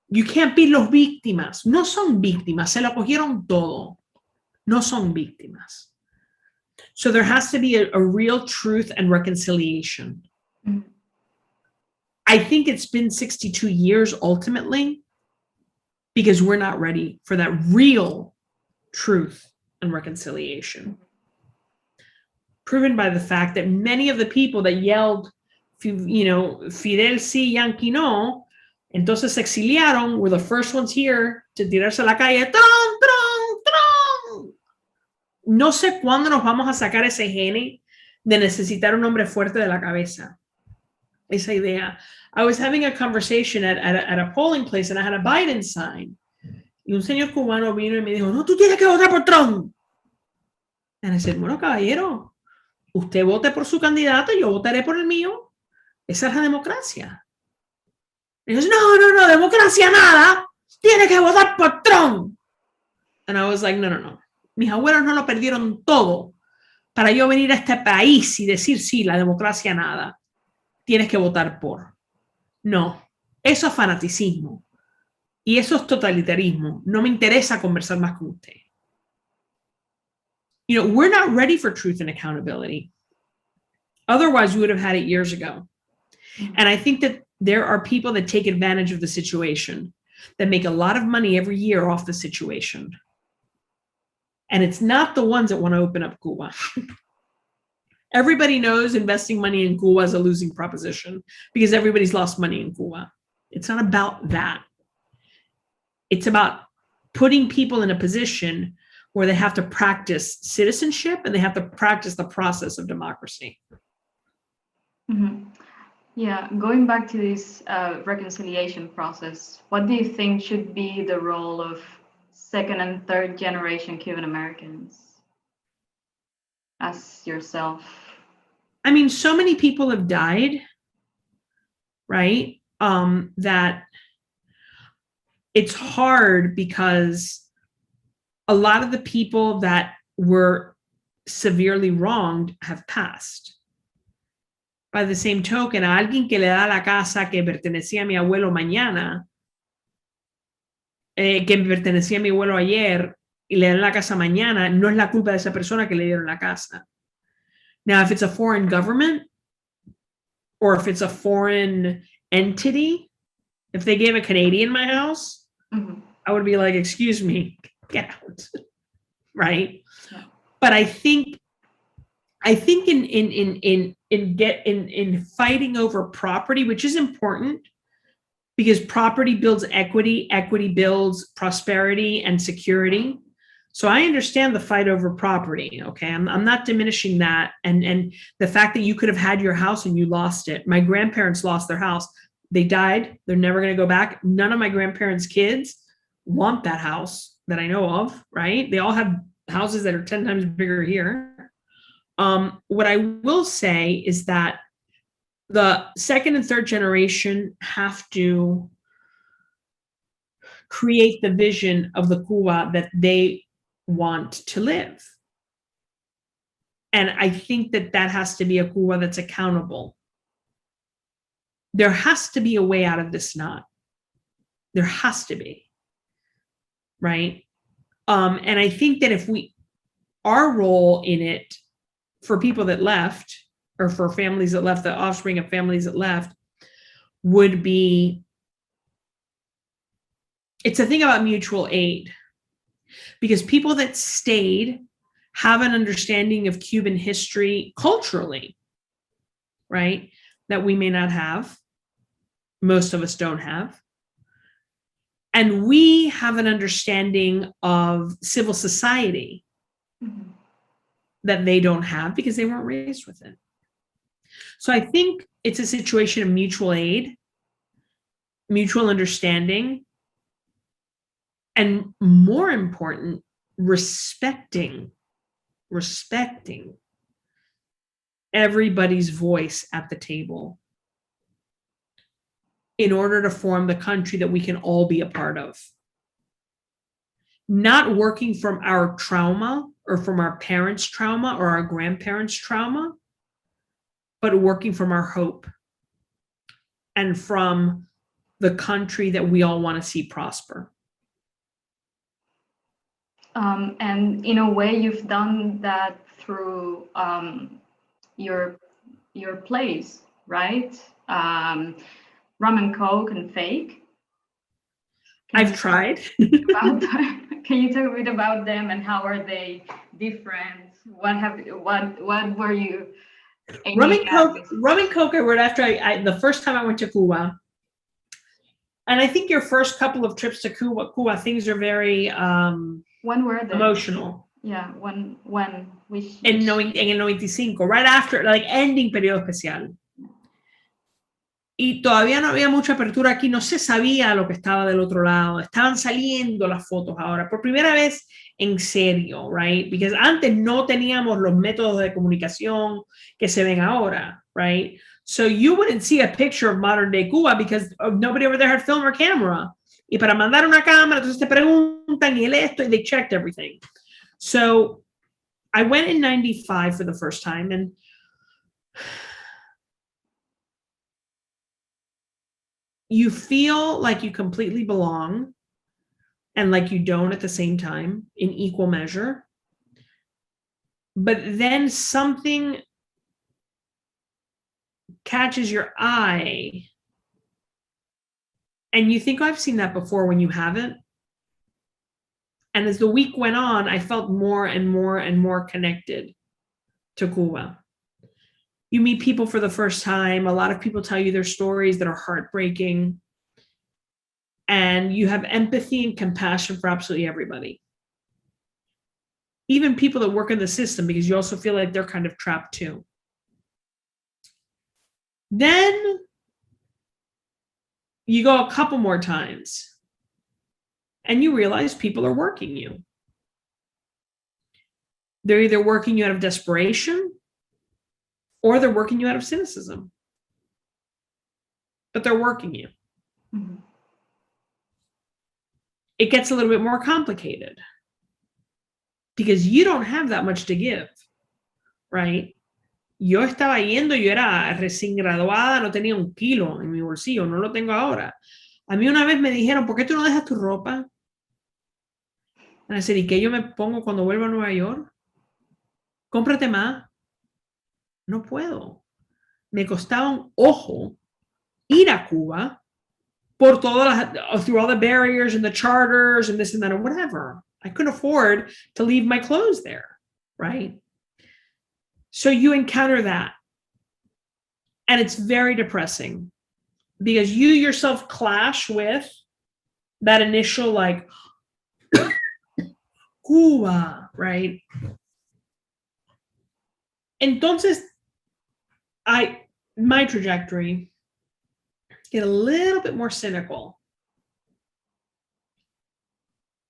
C: you can't be los víctimas. No son víctimas, se lo cogieron todo. No son víctimas. So there has to be a real truth and reconciliation. Mm-hmm. I think it's been 62 years ultimately because we're not ready for that real truth and reconciliation. Proven by the fact that many of the people that yelled, Fidel sí, Yankee no, entonces se exiliaron, were the first ones here to tirarse a la calle, ¡tron, tron, tron! No sé cuándo nos vamos a sacar ese gene de necesitar un hombre fuerte de la cabeza. Esa idea. I was having a conversation at a polling place and I had a Biden sign. Y un señor cubano vino y me dijo, no, tú tienes que votar por Trump. And I said, bueno, caballero, usted vote por su candidato, yo votaré por el mío. Esa es la democracia. Y yo, no, democracia nada. Tiene que votar por Trump. And I was like, no. Mis abuelos no lo perdieron todo para yo venir a este país y decir, sí, la democracia nada. Tienes que votar por. No, eso es fanaticismo. Y eso es totalitarismo. No me interesa conversar más con usted. you know, we're not ready for truth and accountability. Otherwise, we would have had it years ago. And I think that there are people that take advantage of the situation, that make a lot of money every year off the situation. And it's not the ones that want to open up Cuba. Everybody knows investing money in Cuba is a losing proposition because everybody's lost money in Cuba. It's not about that. It's about putting people in a position where they have to practice citizenship and they have to practice the process of democracy.
A: Mm-hmm. Yeah, going back to this reconciliation process, what do you think should be the role of second and third generation Cuban Americans as yourself?
C: I mean, so many people have died, right? That it's hard because a lot of the people that were severely wronged have passed. By the same token, a alguien que le da la casa que pertenecía a mi abuelo mañana, que pertenecía a mi abuelo ayer, y le dan la casa mañana, no es la culpa de esa persona que le dieron la casa. Now, if it's a foreign government, or if it's a foreign entity, if they gave a Canadian my house, I would be like, excuse me, get out, right? Yeah. But I think in fighting over property, which is important because property builds equity, equity builds prosperity and security. So I understand the fight over property. Okay, I'm not diminishing that, and the fact that you could have had your house and you lost it. My grandparents lost their house. They died. They're never going to go back. None of my grandparents' kids want that house that I know of, right? They all have houses that are 10 times bigger here. What I will say is that the second and third generation have to create the vision of the Cuba that they want to live. And I think that that has to be a Cuba that's accountable. There has to be a way out of this knot. There has to be, right? And I think that if our role in it for people that left, or for families that left, the offspring of families that left, would be, it's a thing about mutual aid. Because people that stayed have an understanding of Cuban history culturally, right? That we may not have. Most of us don't have. And we have an understanding of civil society that they don't have because they weren't raised with it. So I think it's a situation of mutual aid, mutual understanding, and more important, respecting everybody's voice at the table in order to form the country that we can all be a part of. Not working from our trauma or from our parents' trauma or our grandparents' trauma, but working from our hope and from the country that we all want to see prosper.
A: And in a way, you've done that through your plays, right? Rum and Coke and Fake.
C: I've tried.
A: Can you talk a bit about them and how are they different? What were you?
C: Rum and Coke I wrote after the first time I went to Cuba. And I think your first couple of trips to Cuba, things are very
A: when were they?
C: Emotional.
A: Yeah, when
C: En el 95, right after, like ending periodo especial. Y todavía no había mucha apertura aquí, no se sabía lo que estaba del otro lado. Estaban saliendo las fotos ahora, por primera vez en serio, right? Because antes no teníamos los métodos de comunicación que se ven ahora, right? So you wouldn't see a picture of modern day Cuba because nobody over there had film or camera. Y para mandar una cámara, entonces te preguntan y esto, y they checked everything. So I went in 95 for the first time, and you feel like you completely belong and like you don't at the same time in equal measure. but then something catches your eye and you think, oh, I've seen that before, when you haven't. And as the week went on, I felt more and more and more connected to Cuba. You meet people for the first time. A lot of people tell you their stories that are heartbreaking. And you have empathy and compassion for absolutely everybody. Even people that work in the system, because you also feel like they're kind of trapped too. Then you go a couple more times and you realize people are working you. They're either working you out of desperation or they're working you out of cynicism. But they're working you.
A: Mm-hmm.
C: It gets a little bit more complicated because you don't have that much to give, right? Yo estaba yendo, yo era recién graduada, no tenía un kilo en mi bolsillo, no lo tengo ahora. A mí una vez me dijeron, ¿por qué tú no dejas tu ropa? And I said, ¿y qué yo me pongo cuando vuelva a Nueva York? Cómprate más. No puedo. Me costaba un ojo ir a Cuba por todas las, through all the barriers and the charters and this and that and whatever. I couldn't afford to leave my clothes there, right? So you encounter that. And it's very depressing because you yourself clash with that initial like, Cuba, right? Entonces, my trajectory get a little bit more cynical.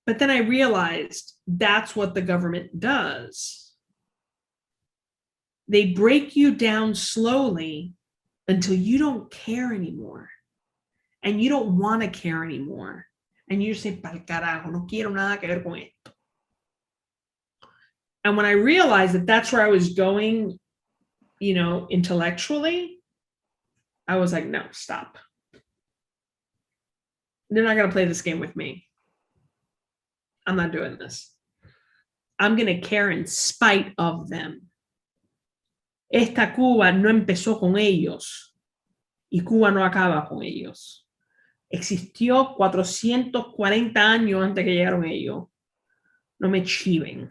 C: But then I realized that's what the government does. They break you down slowly until you don't care anymore. And you don't want to care anymore. And you just say, pa'l carajo, no quiero nada que ver con esto. And when I realized that that's where I was going, you know, intellectually, I was like, no, stop. They're not going to play this game with me. I'm not doing this. I'm going to care in spite of them. Esta Cuba no empezó con ellos y Cuba no acaba con ellos. Existió 440 años antes que llegaron ellos. No me chiven,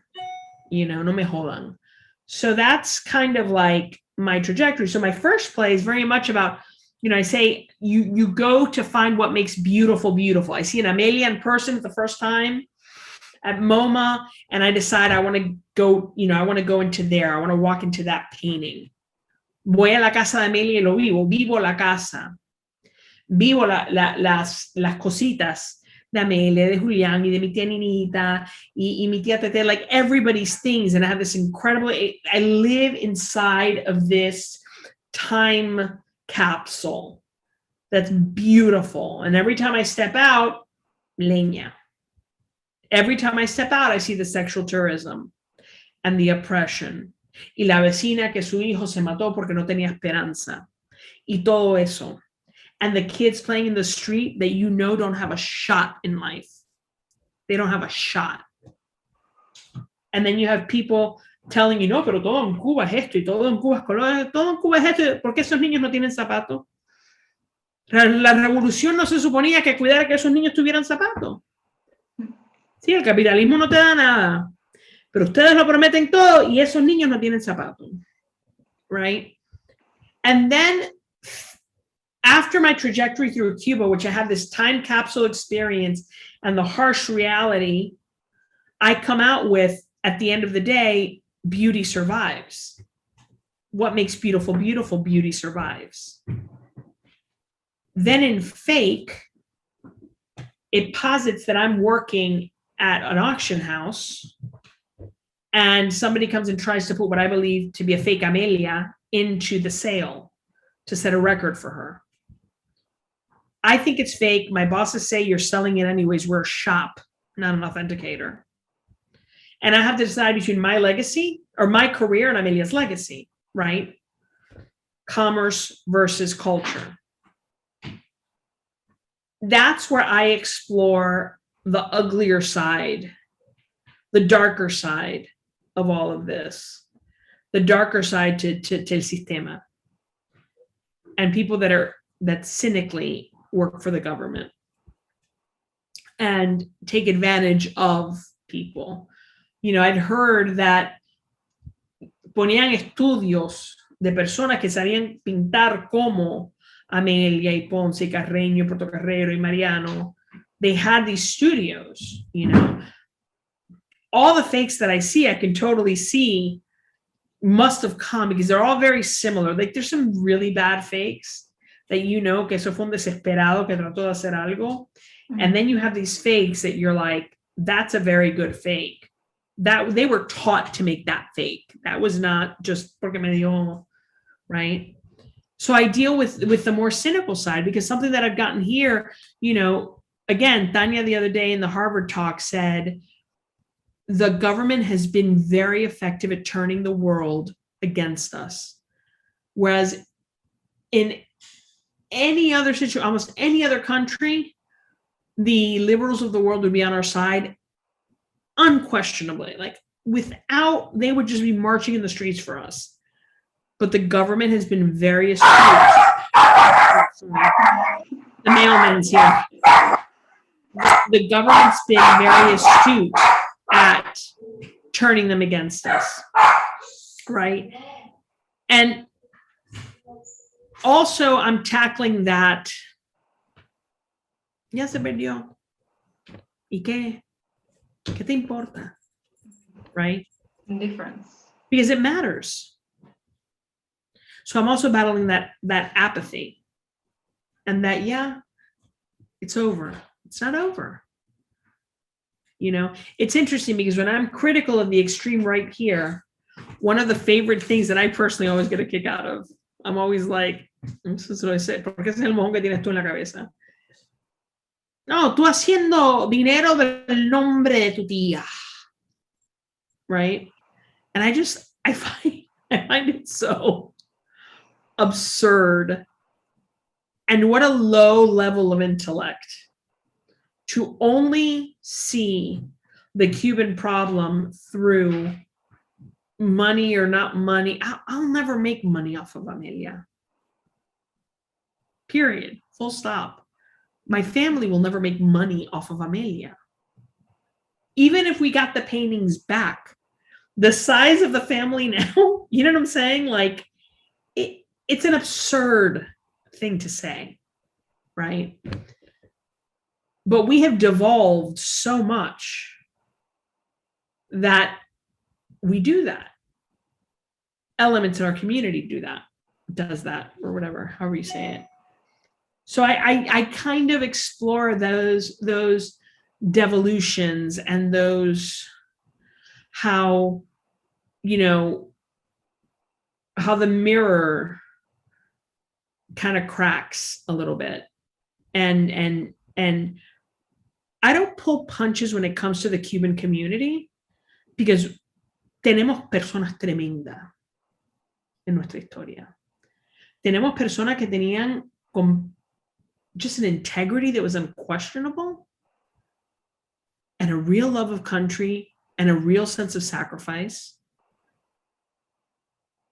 C: you know, no me jodan. So that's kind of like my trajectory. So my first play is very much about, you know, I say you go to find what makes beautiful, beautiful. I see an Amelia in person for the first time at MoMA, and I decide I want to go, you know, I want to go into there. I want to walk into that painting. Voy a la casa de Amelia y lo vivo la casa. Vivo las cositas de Amelia, de Julián y de mi tía Ninita y mi tía Tete, like everybody's things. And I have this incredible, I live inside of this time capsule that's beautiful. And every time I step out, leña. Every time I step out, I see the sexual tourism and the oppression. Y la vecina que su hijo se mató porque no tenía esperanza. Y todo eso. And the kids playing in the street that you know don't have a shot in life. They don't have a shot. And then you have people telling you, no, pero todo en Cuba es esto y todo en Cuba es color, todo en Cuba es esto. ¿Por qué esos niños no tienen zapatos? La revolución no se suponía que cuidara que esos niños tuvieran zapatos. Sí, el capitalismo no te da nada, pero ustedes lo prometen todo y esos niños no tienen zapatos. Right? And then after my trajectory through Cuba, which I had this time capsule experience and the harsh reality, I come out with, at the end of the day, beauty survives. What makes beautiful, beautiful? Beauty survives. Then in fake, it posits that I'm working at an auction house and somebody comes and tries to put what I believe to be a fake Amelia into the sale to set a record for her. I think it's fake. My bosses say you're selling it anyways. We're a shop, not an authenticator. And I have to decide between my legacy or my career and Amelia's legacy, right? Commerce versus culture. That's where I explore the uglier side, the darker side of all of this. the darker side to el sistema, and people that cynically work for the government and take advantage of people. You know, I'd heard that ponían estudios de personas que sabían pintar como Amelia y Ponce y Carreño, Portocarrero y Mariano. They had these studios, you know. All the fakes that I see, I can totally see must have come because they're all very similar. Like there's some really bad fakes that you know que eso fue un desesperado que trató de hacer algo. Mm-hmm. And then you have these fakes that you're like, that's a very good fake. That they were taught to make that fake. That was not just porque me dio, right? So I deal with the more cynical side because something that I've gotten here, you know, again, Tanya the other day in the Harvard talk said, the government has been very effective at turning the world against us. Whereas in any other situation, almost any other country, the liberals of the world would be on our side unquestionably. Like without, they would just be marching in the streets for us. But the government has been very astute. The mailman's here. The government's been very astute at turning them against us, right? And also I'm tackling that, ya se perdió. ¿Y qué? ¿Qué te importa? Right?
A: Indifference.
C: Because it matters. So I'm also battling that apathy and that, yeah, it's over. It's not over. You know, it's interesting because when I'm critical of the extreme right here, one of the favorite things that I personally always get a kick out of, I'm always like, eso se lo dice, porque ese es el mojón que tienes tú en la cabeza. No, tú haciendo dinero del nombre de tu tía. Right? And I find it so absurd. And what a low level of intellect to only see the Cuban problem through money or not money. I'll never make money off of Amelia. Period. Full stop. My family will never make money off of Amelia. Even if we got the paintings back, the size of the family now, you know what I'm saying? Like, it's an absurd thing to say, right? But we have devolved so much that we do that. Elements in our community does that, or whatever, however you say it. So I kind of explore those devolutions and those, how, you know, how the mirror kind of cracks a little bit. And I don't pull punches when it comes to the Cuban community because tenemos personas tremendas en nuestra historia. Tenemos personas que tenían just an integrity that was unquestionable and a real love of country and a real sense of sacrifice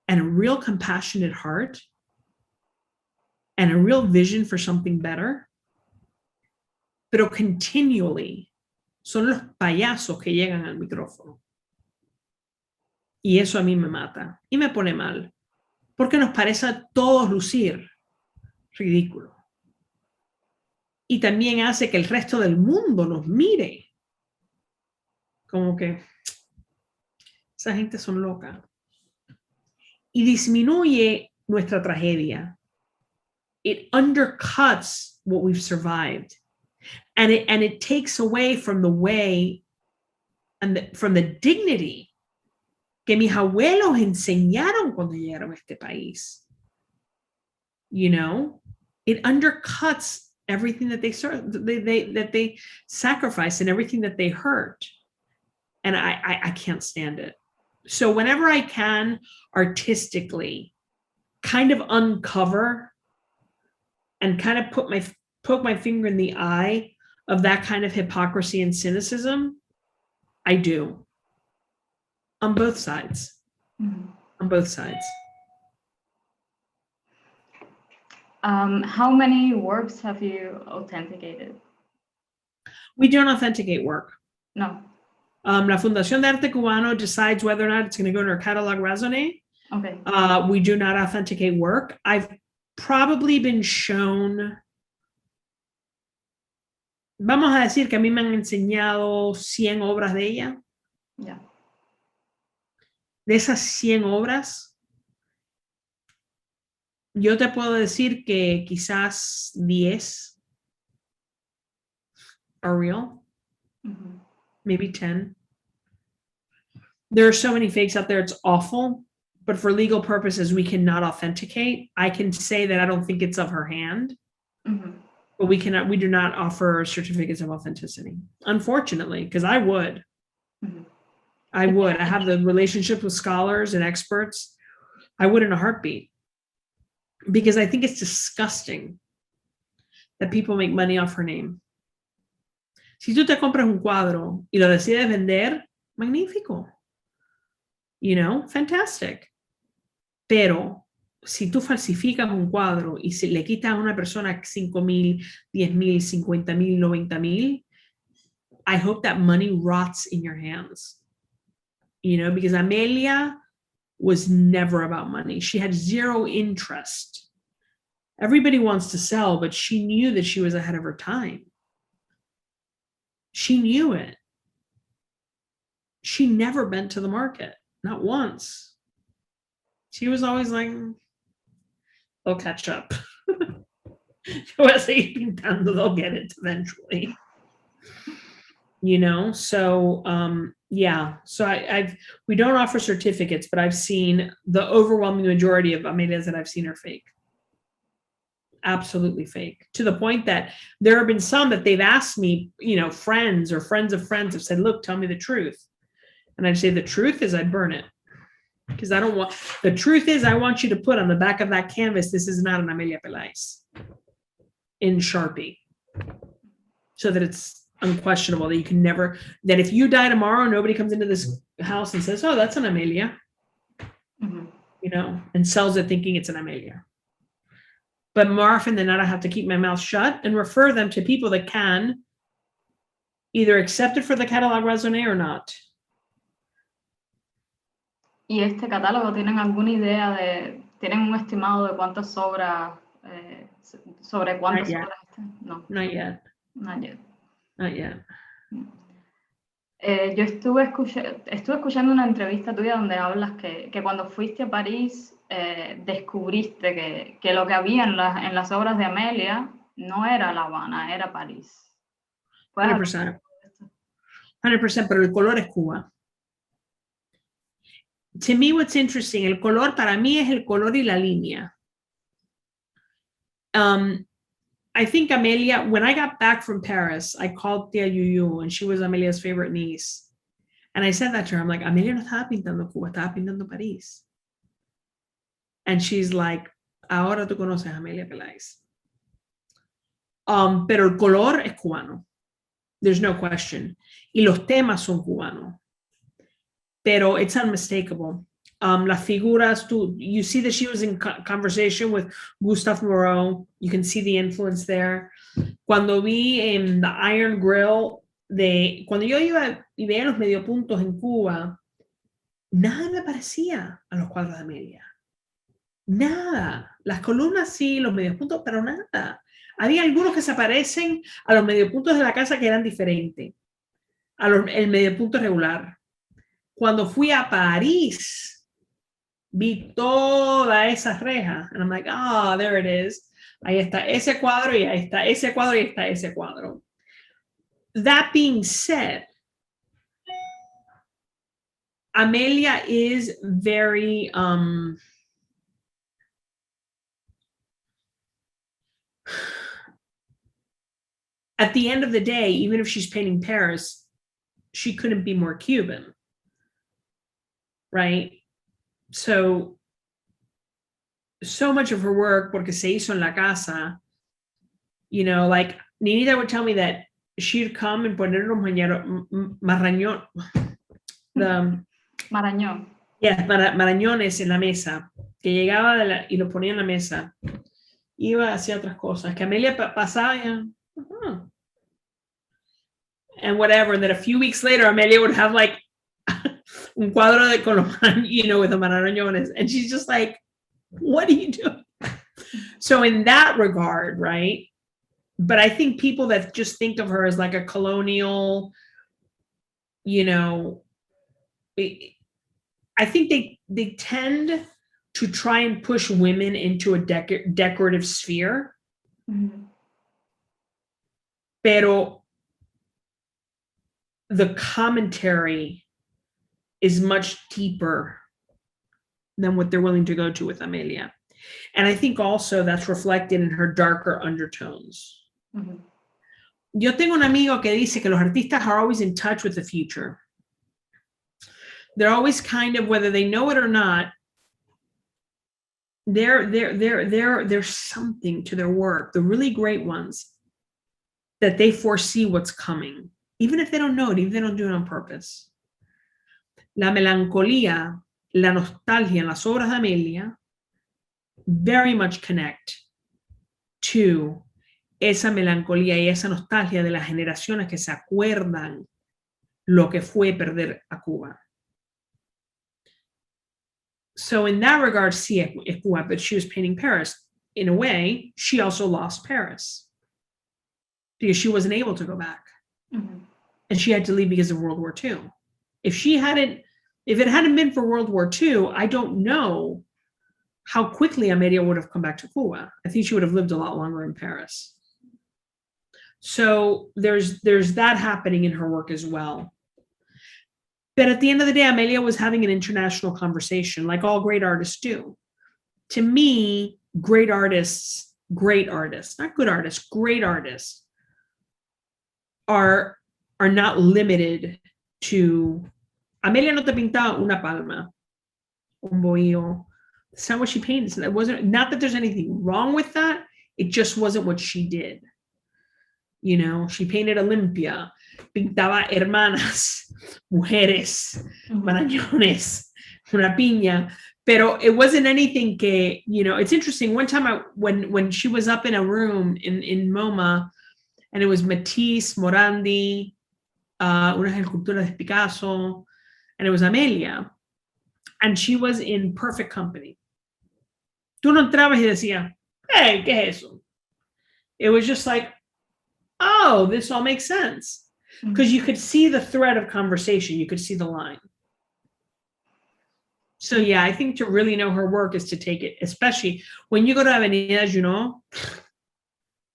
C: and a real compassionate heart and a real vision for something better. Pero continually son los payasos que llegan al micrófono. Y eso a mí me mata y me pone mal, porque nos parece a todos lucir ridículo. Y también hace que el resto del mundo nos mire como que esa gente son loca. Y disminuye nuestra tragedia. It undercuts what we've survived. And it takes away from the way and from the dignity que mis abuelos enseñaron cuando llegaron a este país. You know, it undercuts everything that they sacrificed and everything that they hurt. And I can't stand it. So whenever I can artistically kind of uncover and kind of poke my finger in the eye of that kind of hypocrisy and cynicism, I do. On both sides. Mm-hmm. on both sides.
A: How many works have you authenticated?
C: We don't authenticate work.
A: No.
C: La Fundación de Arte Cubano decides whether or not it's going to go in our catalog raisonné.
A: Okay.
C: We do not authenticate work. I've probably been shown, vamos a decir que a mí me han enseñado 100 obras de ella.
A: Yeah.
C: De esas 100 obras, yo te puedo decir que quizás 10 are real.
A: Mm-hmm.
C: Maybe 10. There are so many fakes out there, it's awful. But for legal purposes, we cannot authenticate. I can say that I don't think it's of her hand,
A: Mm-hmm.
C: but we do not offer certificates of authenticity, unfortunately, because I would.
A: Mm-hmm.
C: I would. I have the relationship with scholars and experts. I would in a heartbeat, because I think it's disgusting that people make money off her name. Si tú te compras un cuadro y lo decides vender, magnífico. You know, fantastic. Pero si tú falsificas un cuadro y si le quitas a una persona 5,000, 10,000, 50,000, 90,000, I hope that money rots in your hands. You know, because Amelia was never about money. She had zero interest. Everybody wants to sell, but she knew that she was ahead of her time. She knew it. She never bent to the market, not once. She was always like, they'll catch up. Yo voy a seguir pintando, they'll get it eventually. You know, so yeah. So we don't offer certificates, but I've seen the overwhelming majority of Amelia's that I've seen are fake. Absolutely fake. To the point that there have been some that they've asked me, you know, friends or friends of friends have said, look, tell me the truth. And I'd say the truth is I'd burn it. Because I don't want, the truth is I want you to put on the back of that canvas, this is not an Amelia Peláez in Sharpie. So that it's unquestionable, that you can never, that if you die tomorrow, nobody comes into this house and says, oh, that's an Amelia,
A: Mm-hmm.
C: you know, and sells it thinking it's an Amelia. But more often than not, I have to keep my mouth shut and refer them to people that can either accept it for the catalog raisonné or not.
A: ¿Y este catálogo tienen alguna idea de, tienen un estimado de cuántas obras, sobre cuántas
C: Not yet.
A: obras están? No,
C: Not yet.
A: not yet.
C: Not yet.
A: Yo estuve escuchando una entrevista tuya donde hablas que cuando fuiste a París descubriste que lo que había en las obras de Amelia no era La Habana, era París.
C: 100%. 100%, pero el color es Cuba. To me, what's interesting, el color para mí es el color y la línea. I think Amelia, when I got back from Paris, I called Tia Yuyu, and she was Amelia's favorite niece. And I said that to her, I'm like, Amelia no estaba pintando Cuba, estaba pintando París. And she's like, ahora tú conoces a Amelia Peláez. Pero el color es cubano. There's no question. Y los temas son cubanos. Pero it's unmistakable. Las figuras, you see that she was in conversation with Gustave Moreau. You can see the influence there. Cuando vi en The Iron Grill, cuando yo iba y veía los mediopuntos en Cuba, nada me parecía a los cuadros de Amelia. Nada. Las columnas sí, los mediopuntos, pero nada. Había algunos que se parecen a los mediopuntos de la casa que eran diferentes. El mediopunto regular. Cuando fui a París, vi toda esa reja. And I'm like, ah, there it is. Ahí está ese cuadro y ahí está ese cuadro y ahí está ese cuadro. That being said, Amelia is very, at the end of the day, even if she's painting Paris, she couldn't be more Cuban. Right? So much of her work, porque se hizo en la casa, you know, like Ninita would tell me that she'd come and poner los marañón.
A: Marañón.
C: marañones en la mesa, que llegaba y lo ponía en la mesa. Iba hacia otras cosas, que Amelia pasaba y, and whatever, and then a few weeks later, Amelia would have like un cuadro de con los, with the marañones, and she's just like, what are you doing? So in that regard, right? But I think people that just think of her as like a colonial, I think they tend to try and push women into a decorative sphere.
A: Mm-hmm.
C: Pero the commentary is much deeper than what they're willing to go to with Amelia. And I think also that's reflected in her darker undertones.
A: Mm-hmm.
C: Yo tengo un amigo que dice que los artistas are always in touch with the future. They're always kind of, whether they know it or not, there's something to their work, the really great ones, that they foresee what's coming, even if they don't know it, even if they don't do it on purpose. La melancolía, la nostalgia en las obras de Amelia very much connect to esa melancolía y esa nostalgia de las generaciones que se acuerdan lo que fue perder a Cuba. So in that regard, sí, es Cuba, but she was painting Paris. In a way, she also lost Paris because she wasn't able to go back.
A: Mm-hmm.
C: And she had to leave because of World War II. If it hadn't been for World War II, I don't know how quickly Amelia would have come back to Cuba. I think she would have lived a lot longer in Paris. So there's that happening in her work as well. But at the end of the day, Amelia was having an international conversation, like all great artists do. To me, great artists, not good artists, great artists are not limited to. Amelia no te pintaba una palma, un bohío. That's not what she painted. It wasn't, not that there's anything wrong with that. It just wasn't what she did. She painted Olympia, pintaba hermanas, mujeres, marañones, una piña, pero it wasn't anything que, it's interesting. One time when she was up in a room in MoMA, and it was Matisse, Morandi, unas esculturas de Picasso, and it was Amelia, and she was in perfect company. Tú no entrabas y decías, hey, ¿qué es eso? It was just like, oh, this all makes sense. Because you could see the thread of conversation. You could see the line. So yeah, I think to really know her work is to take it, especially when you go to Avenida Junot.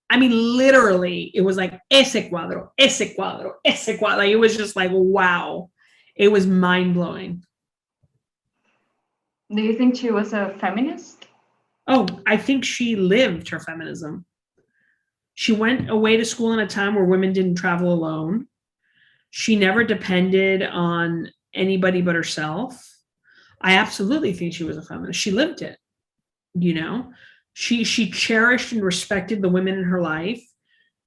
C: I mean, literally, it was like, ese cuadro, ese cuadro, ese cuadro. Like, it was just like, wow. It was mind-blowing.
A: Do you think she was a feminist?
C: Oh, I think she lived her feminism. She went away to school in a time where women didn't travel alone. She never depended on anybody but herself. I absolutely think she was a feminist. She lived it, She cherished and respected the women in her life.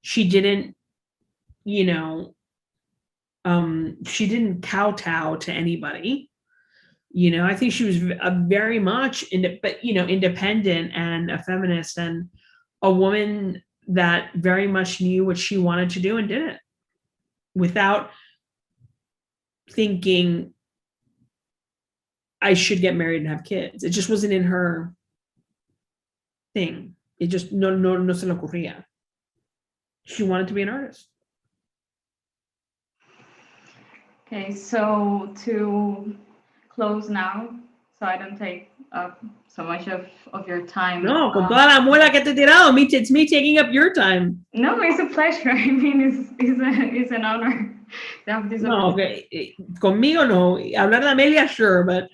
C: She didn't, she didn't kowtow to anybody. I think she was very much independent and a feminist and a woman that very much knew what she wanted to do and did it without thinking I should get married and have kids. It just wasn't in her thing. It just no se le ocurría. She wanted to be an artist.
A: Okay, so to close now, so I don't take up so much of your time.
C: No, con toda la muela que te he tirado, it's me taking up your time.
A: No, it's a pleasure. I mean, it's an honor to have this.
C: No, okay. Conmigo no. Hablar de Amelia, sure, but.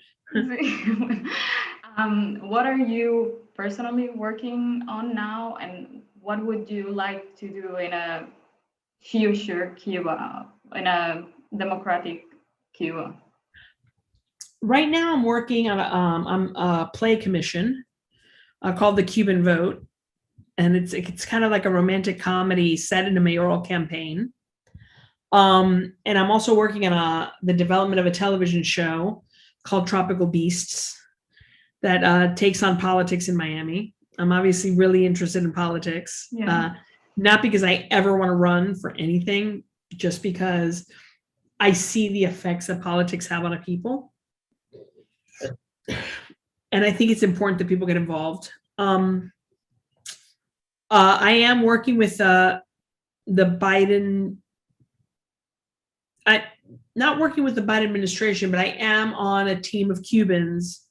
A: What are you personally working on now, and what would you like to do in a future Cuba, in a democratic Cuba?
C: Right now, I'm working on a play commission called The Cuban Vote, and it's kind of like a romantic comedy set in a mayoral campaign. And I'm also working on the development of a television show called Tropical Beasts that takes on politics in Miami. I'm obviously really interested in politics, not because I ever want to run for anything, just because I see the effects that politics have on a people. And I think it's important that people get involved. I am working with the Biden, not working with the Biden administration, but I am on a team of Cubans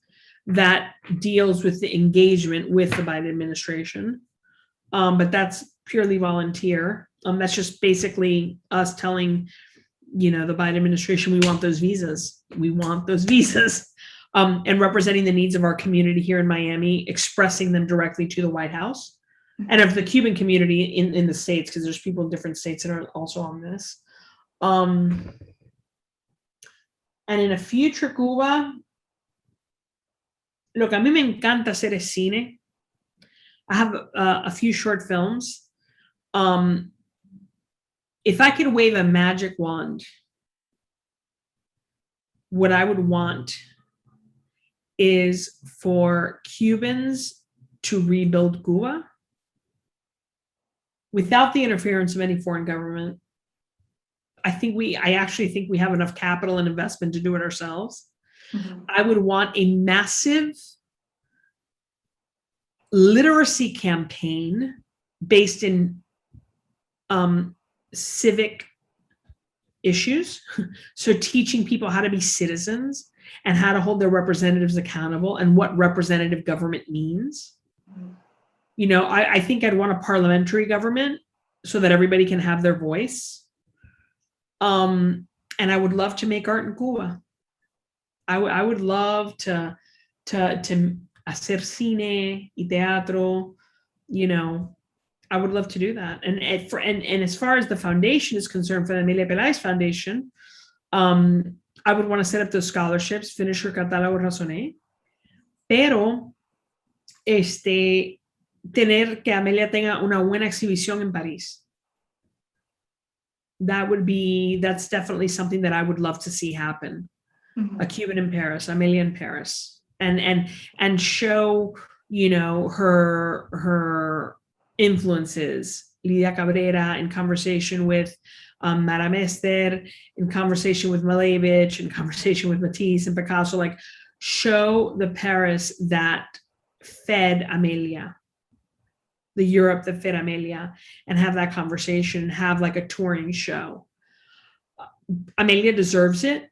C: that deals with the engagement with the Biden administration. But that's purely volunteer. That's just basically us telling, the Biden administration, we want those visas. We want those visas. And representing the needs of our community here in Miami, expressing them directly to the White House and of the Cuban community in the States, because there's people in different states that are also on this. And in a future Cuba, look, a mí me encanta hacer es cine. I have a few short films. If I could wave a magic wand, what I would want is for Cubans to rebuild Cuba without the interference of any foreign government. I actually think we have enough capital and investment to do it ourselves. Mm-hmm. I would want a massive literacy campaign based in civic issues. So teaching people how to be citizens and how to hold their representatives accountable and what representative government means. I think I'd want a parliamentary government so that everybody can have their voice. And I would love to make art in Cuba. I would love to hacer cine y teatro, I would love to do that. And as far as the foundation is concerned, for the Amelia Peláez Foundation, I would want to set up those scholarships, finish her catálogo razoné, pero tener que Amelia tenga una buena exhibición en París. That's definitely something that I would love to see happen. Mm-hmm. A Cuban in Paris, Amelia in Paris, and show, her influences, Lidia Cabrera in conversation with Madame Esther, in conversation with Malevich, in conversation with Matisse and Picasso, like show the Paris that fed Amelia, the Europe that fed Amelia, and have that conversation, have like a touring show. Amelia deserves it,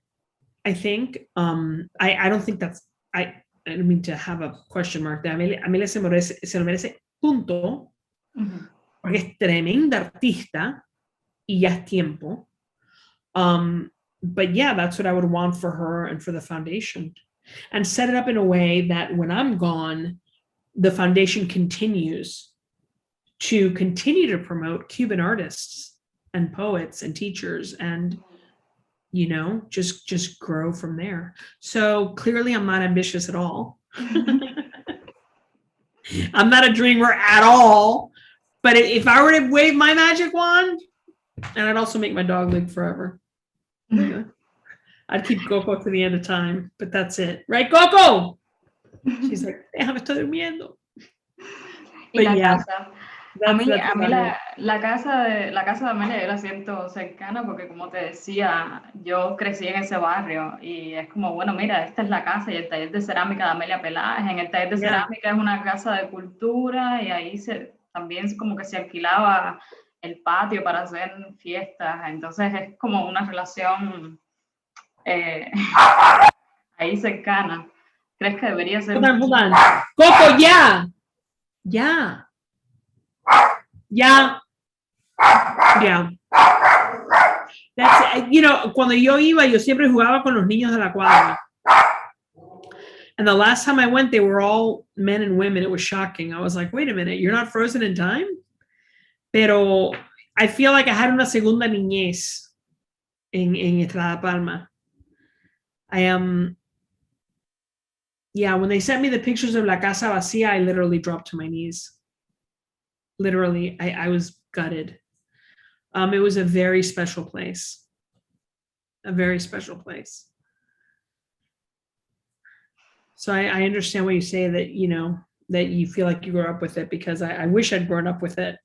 C: I think. I don't think that's, I don't mean to have a question mark there. Amelia se lo merece, punto. Mm-hmm. Porque es tremenda artista y ya es tiempo. But yeah, that's what I would want for her and for the foundation. And set it up in a way that when I'm gone, the foundation continues to promote Cuban artists and poets and teachers and, just grow from there. So clearly I'm not ambitious at all. I'm not a dreamer at all. But if I were to wave my magic wand, and I'd also make my dog live forever. I'd keep Coco to the end of time, but that's it. Right, Coco? She's like, déjame, estoy durmiendo.
A: But yeah. A mí la casa de Amelia yo la siento cercana porque, como te decía, yo crecí en ese barrio y es como, bueno, mira, esta es la casa y el taller de cerámica de Amelia Peláez. En el taller de cerámica es una casa de cultura y ahí también como que se alquilaba el patio para hacer fiestas. Entonces es como una relación ahí cercana. ¿Crees que debería ser?
C: Hold on. Coco, ya. Yeah. That's, cuando yo iba, yo siempre jugaba con los niños de la cuadra. And the last time I went, they were all men and women. It was shocking. I was like, wait a minute, you're not frozen in time? Pero I feel like I had una segunda niñez en Estrada Palma. I am, when they sent me the pictures of La Casa Vacía, I literally dropped to my knees. Literally, I was gutted. It was a very special place. A very special place. So I understand what you say, that, you know, that you feel like you grew up with it, because I wish I'd grown up with it.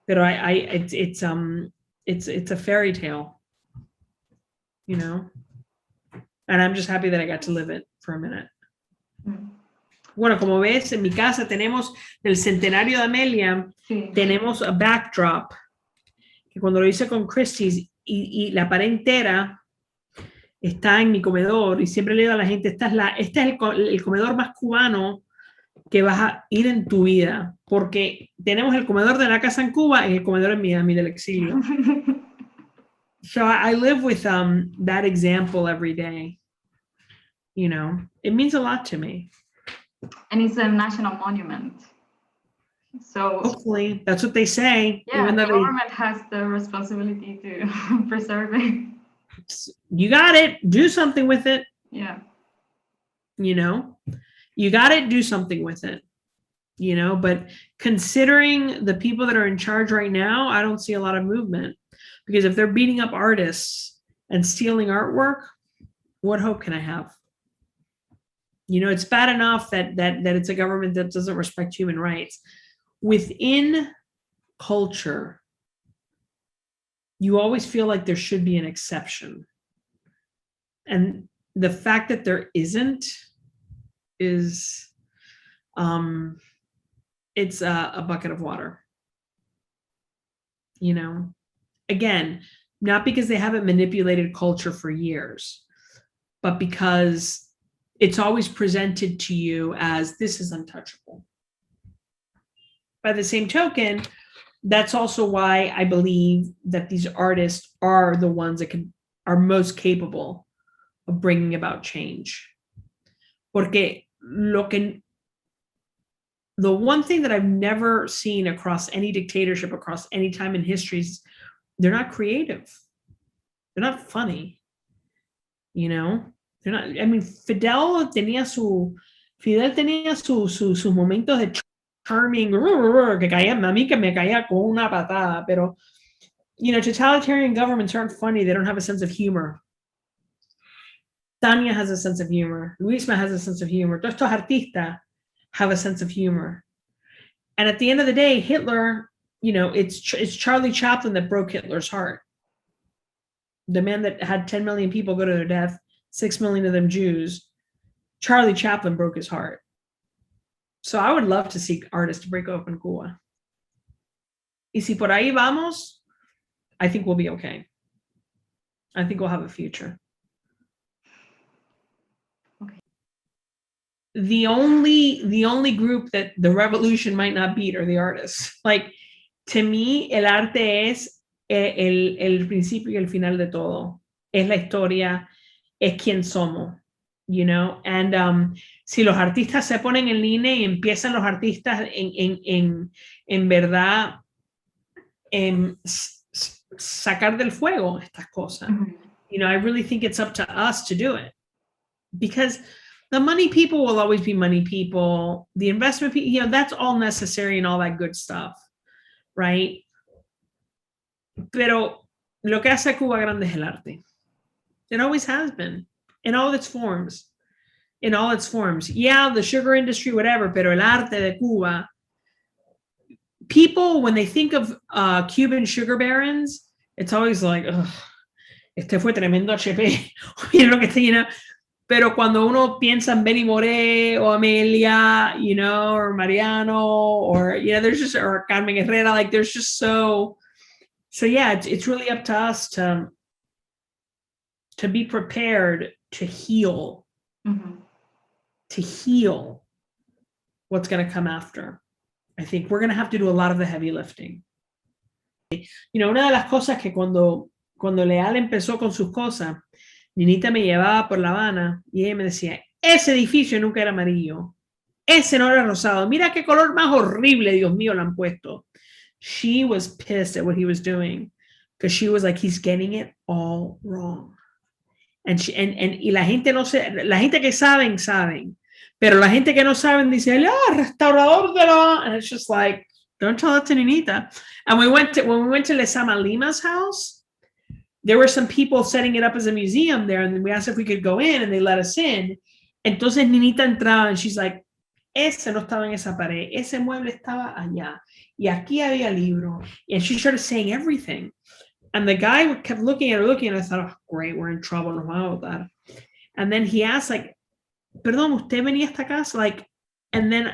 C: But it's a fairy tale, you know, and I'm just happy that I got to live it for a minute. Bueno, como ves, en mi casa tenemos el centenario de Amelia, tenemos a backdrop, que cuando lo hice con Christie's, y la pared entera está en mi comedor, y siempre le digo a la gente, este es el comedor más cubano que vas a ir en tu vida, porque tenemos el comedor de la casa en Cuba y el comedor en Miami del exilio. So I live with that example every day. You know, it means a lot to me.
A: And it's a national monument. So
C: hopefully, that's what they say.
A: Yeah, even the government has the responsibility to preserve it.
C: You got it. Do something with it.
A: Yeah.
C: You know, you got it. Do something with it. You know, but considering the people that are in charge right now, I don't see a lot of movement, because if they're beating up artists and stealing artwork, what hope can I have? You know, it's bad enough that it's a government that doesn't respect human rights. Within culture, you always feel like there should be an exception. And the fact that there isn't is, it's a bucket of water. You know, again, not because they haven't manipulated culture for years, but because it's always presented to you as this is untouchable. By the same token, that's also why I believe that these artists are the ones that are most capable of bringing about change. Porque the one thing that I've never seen across any dictatorship, across any time in history, is they're not creative. They're not funny. You know? They're not, I mean, Fidel tenía sus momentos de charming, que caía, a mí que me caía con una patada, pero, you know, totalitarian governments aren't funny. They don't have a sense of humor. Tania has a sense of humor. Luisma has a sense of humor. Todos estos artistas have a sense of humor. And at the end of the day, Hitler, you know, it's Charlie Chaplin that broke Hitler's heart. The man that had 10 million people go to their death, 6 million of them Jews. Charlie Chaplin broke his heart. So I would love to see artists to break open Cuba. Y si por ahí vamos, I think we'll be okay. I think we'll have a future.
A: Okay.
C: The only group that the revolution might not beat are the artists. Like, to me, el arte es el principio y el final de todo. Es la historia, es quien somos, you know? And si los artistas se ponen en línea y empiezan los artistas en verdad sacar del fuego estas cosas, you know, I really think it's up to us to do it. Because the money people will always be money people. The investment people, you know, that's all necessary and all that good stuff, right? Pero lo que hace Cuba grande es el arte. It always has been, in all its forms. In all its forms. Yeah, the sugar industry, whatever, pero el arte de Cuba. People, when they think of Cuban sugar barons, it's always like, ugh, este fue tremendo HP. You know, you know? Pero cuando uno piensa en Benny Moré o Amelia, you know, or Mariano, or, you know, there's just, or Carmen Herrera, like there's just so yeah, it's really up to us to be prepared to heal, to heal what's going to come after. I think we're going to have to do a lot of the heavy lifting. You know, una de las cosas que cuando Leal empezó con sus cosas, Ninita me llevaba por La Habana y ella me decía, ese edificio nunca era amarillo, ese no era rosado, mira qué color más horrible, Dios mío, lo han puesto. She was pissed at what he was doing because she was like, he's getting it all wrong. And la gente no sé, la gente que saben, pero la gente que no saben dice, restaurador de la, and it's just like, don't tell it to Ninita. And when we went to Lezama Lima's house, there were some people setting it up as a museum there, and we asked if we could go in, and they let us in. Entonces Ninita entraba and she's like, ese no estaba en esa pared, ese mueble estaba allá, y aquí había libro. And she started saying everything. And the guy kept looking at her, and I thought, oh, great, we're in trouble, nos van a votar. And then he asked, like, perdón, ¿usted venía a esta casa? Like, and then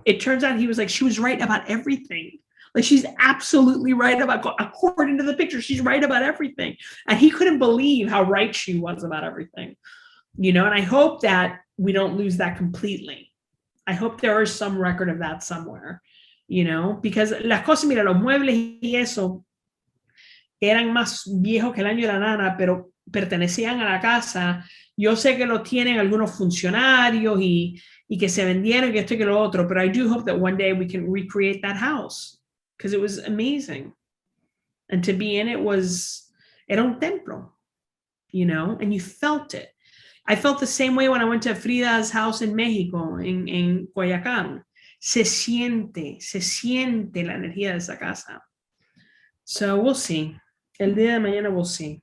C: it turns out he was like, she was right about everything. Like, she's absolutely right about, according to the picture, she's right about everything. And he couldn't believe how right she was about everything, you know? And I hope that we don't lose that completely. I hope there is some record of that somewhere, you know? Because las cosas, mira, los muebles y eso eran más viejos que el año de la nana, pero pertenecían a la casa. Yo sé que los tienen algunos funcionarios y que se vendieron, que esto y que lo otro, but I do hope that one day we can recreate that house. Because it was amazing. And to be in it era un templo, you know, and you felt it. I felt the same way when I went to Frida's house in Mexico, en Coyacán. Se siente la energía de esa casa. So we'll see. El día de mañana we'll see.